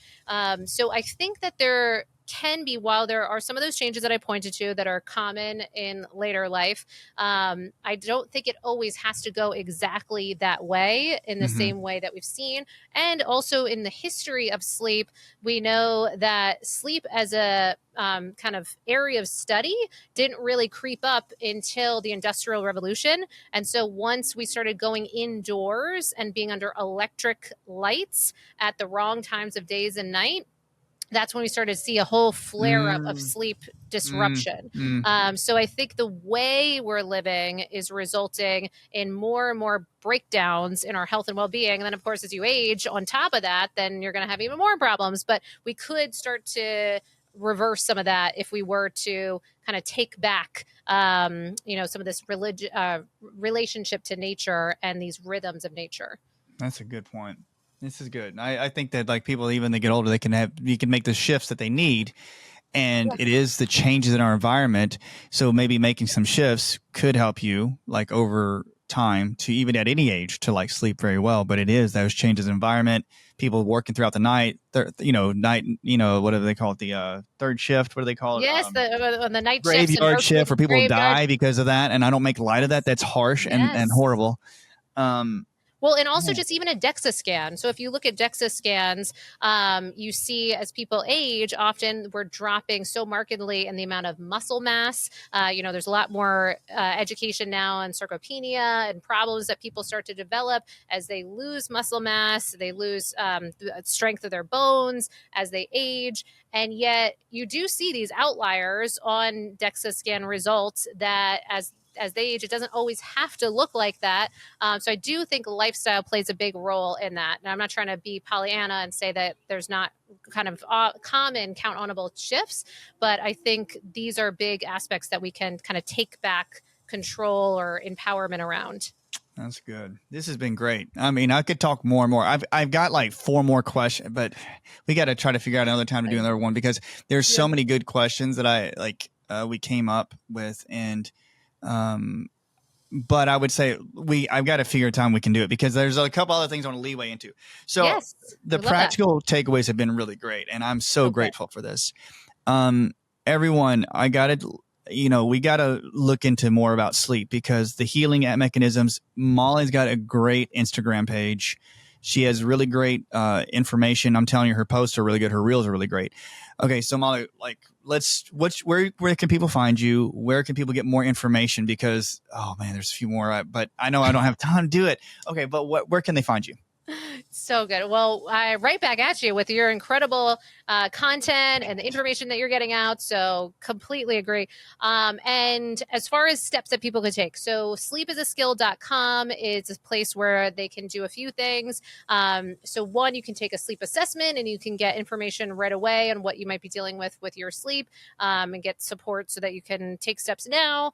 So I think that there can be, while there are some of those changes that I pointed to that are common in later life, I don't think it always has to go exactly that way, in the Mm-hmm. same way that we've seen. And also in the history of sleep, we know that sleep as a kind of area of study didn't really creep up until the Industrial Revolution. And so once we started going indoors and being under electric lights at the wrong times of days and night, that's when we started to see a whole flare up of Mm, sleep mm, disruption. mm. So I think the way we're living is resulting in more and more breakdowns in our health and well-being. And then, of course, as you age, on top of that, then you're going to have even more problems. But we could start to reverse some of that if we were to kind of take back, some of this relationship to nature and these rhythms of nature. That's a good point. This is good. I think that like people, even they get older, you can make the shifts that they need. And Yeah. it is the changes in our environment. So maybe making some shifts could help you like over time to, even at any age, to like sleep very well. But it is those changes in environment, people working throughout the night, whatever they call it, the third shift, what do they call it? Yes, the night shifts and Graveyard shift, where rotating people graveyard. die because of that. And I don't make light of that. That's harsh and Yes. horrible. Um, Well, and also yeah. just even a DEXA scan. So if you look at DEXA scans, you see as people age, often we're dropping so markedly in the amount of muscle mass. There's a lot more education now on sarcopenia and problems that people start to develop as they lose muscle mass, they lose the strength of their bones as they age. And yet you do see these outliers on DEXA scan results that as they age, it doesn't always have to look like that. So I do think lifestyle plays a big role in that. And I'm not trying to be Pollyanna and say that there's not kind of common count onable shifts, but I think these are big aspects that we can kind of take back control or empowerment around. That's good. This has been great. I mean, I could talk more and more. I've got like 4 more questions, but we got to try to figure out another time to do another one, because there's so many good questions that I like we came up with. And but I would say I've got to figure a time we can do it, because there's a couple other things I want to leeway into. So Yes, the we love that. practical takeaways have been really great, and I'm so Okay. grateful for this. Everyone, we got to look into more about sleep, because the healing mechanisms. Mollie's got a great Instagram page. She has really great information. I'm telling you, her posts are really good. Her reels are really great. Okay, so Mollie, like, where can people find you? Where can people get more information? Because, oh man, there's a few more, but I know I don't have time to do it. Okay, but where can they find you? So good. Well, right back at you with your incredible content and the information that you're getting out. So completely agree. And as far as steps that people could take, so sleepisaskill.com is a place where they can do a few things. So one, you can take a sleep assessment and you can get information right away on what you might be dealing with your sleep, and get support so that you can take steps now.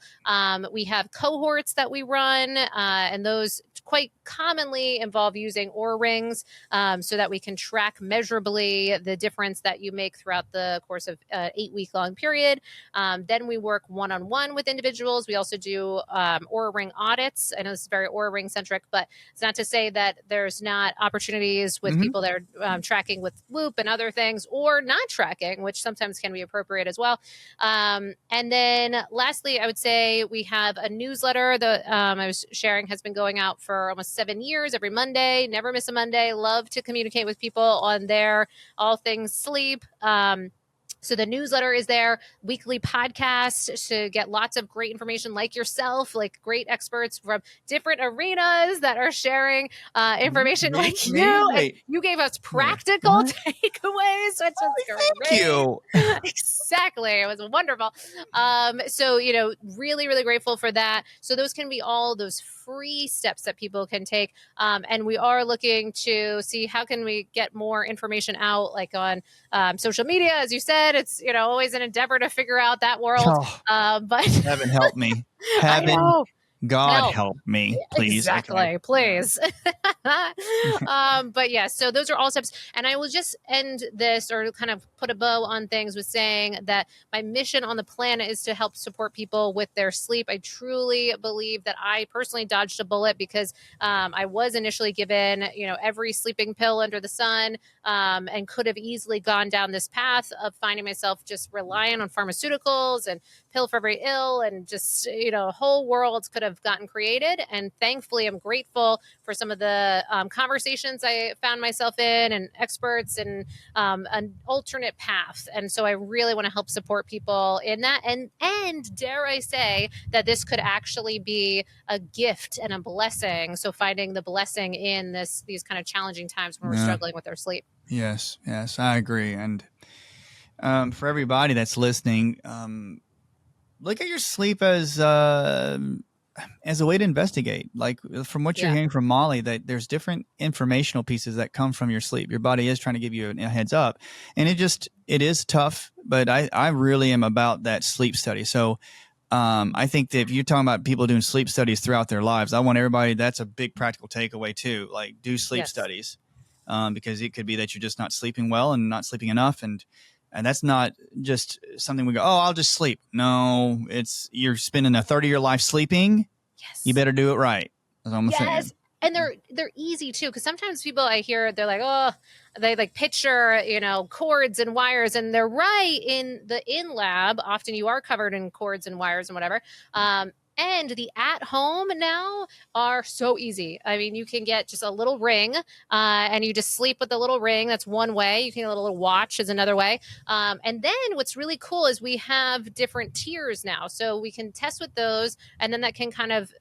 We have cohorts that we run, and those quite commonly involve using Oura rings, so that we can track measurably the difference that you make throughout the course of an 8-week-long period. Then we work one-on-one with individuals. We also do Oura ring audits. I know this is very Oura ring centric, but it's not to say that there's not opportunities with people that are tracking with Whoop and other things, or not tracking, which sometimes can be appropriate as well. And then lastly, I would say we have a newsletter that I was sharing has been going out for almost 7 years, every Monday. Never miss a Monday. Love to communicate with people on there, all things sleep. So the newsletter is there, weekly podcast to get lots of great information like yourself, like great experts from different arenas that are sharing information like you. And you gave us practical takeaways, which was great. Thank you. Exactly. It was wonderful. So, really, really grateful for that. So those can be all those free steps that people can take. And we are looking to see how can we get more information out, like on social media, as you said. It's always an endeavor to figure out that world. But heaven help me. God help me, please. Exactly, okay. Please. But yeah, so those are all steps. And I will just end this, or kind of put a bow on things, with saying that my mission on the planet is to help support people with their sleep. I truly believe that I personally dodged a bullet because I was initially given, every sleeping pill under the sun, and could have easily gone down this path of finding myself just relying on pharmaceuticals and pill for every ill, and just, whole worlds could have gotten created. And thankfully, I'm grateful for some of the conversations I found myself in, and experts, and an alternate path. And so I really want to help support people in that. And dare I say that this could actually be a gift and a blessing. So finding the blessing in these kind of challenging times when we're struggling with our sleep. Yes, I agree. And for everybody that's listening, look at your sleep as a way to investigate. Like, from what you're hearing from Mollie, that there's different informational pieces that come from your sleep. Your body is trying to give you a heads up, and it is tough, but I really am about that sleep study. So I think that if you're talking about people doing sleep studies throughout their lives, I want everybody, that's a big practical takeaway too. Like, do sleep studies, because it could be that you're just not sleeping well and not sleeping enough. And that's not just something we go, oh, I'll just sleep. No, you're spending a third of your life sleeping. Yes. You better do it right. That's what I'm saying. And they're easy too, because sometimes people I hear, they're like, oh, they like picture, cords and wires, and they're right. In the in-lab, often you are covered in cords and wires and whatever. And the at-home now are so easy. I mean, you can get just a little ring, and you just sleep with the little ring. That's one way. You can get a little watch is another way. And then what's really cool is we have different tiers now. So we can test with those, and then that can kind of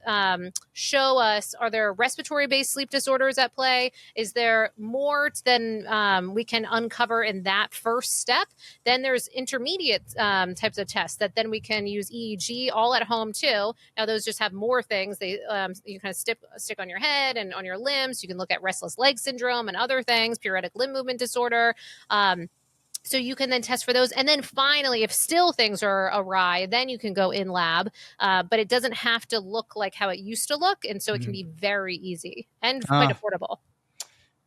show us, are there respiratory-based sleep disorders at play? Is there more than we can uncover in that first step? Then there's intermediate types of tests that then we can use EEG all at home too. Now, those just have more things. They you kind of stick on your head and on your limbs. You can look at restless leg syndrome and other things, periodic limb movement disorder. So you can then test for those. And then finally, if still things are awry, then you can go in lab. But it doesn't have to look like how it used to look. And so it can be very easy and quite affordable.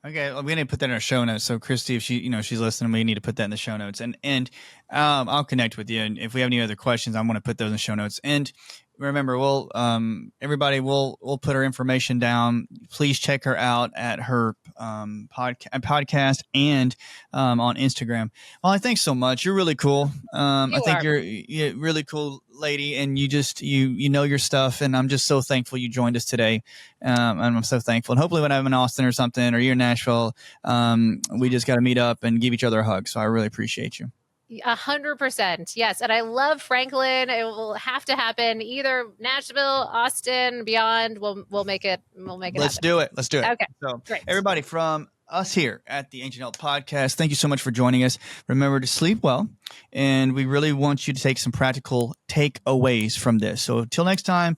Okay, well, we need to put that in our show notes. So Christy, if she's listening, we need to put that in the show notes. And I'll connect with you. And if we have any other questions, I want to put those in the show notes. And remember, we'll put her information down. Please check her out at her podcast and on Instagram. Well, thanks so much. You're really cool. I think you're a really cool lady, and you know your stuff. And I'm just so thankful you joined us today. And I'm so thankful. And hopefully when I'm in Austin or something, or you're in Nashville, we just got to meet up and give each other a hug. So I really appreciate you. 100%. Yes. And I love Franklin. It will have to happen, either Nashville, Austin, beyond. We'll make it Let's do it. Okay. So great. Everybody, from us here at the Ancient Health Podcast, thank you so much for joining us. Remember to sleep well. And we really want you to take some practical takeaways from this. So until next time,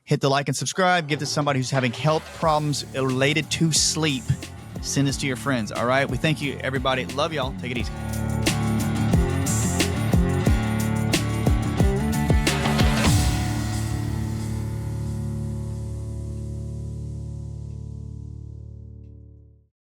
hit the like and subscribe. Give this to somebody who's having health problems related to sleep. Send this to your friends. All right. We thank you, everybody. Love y'all. Take it easy.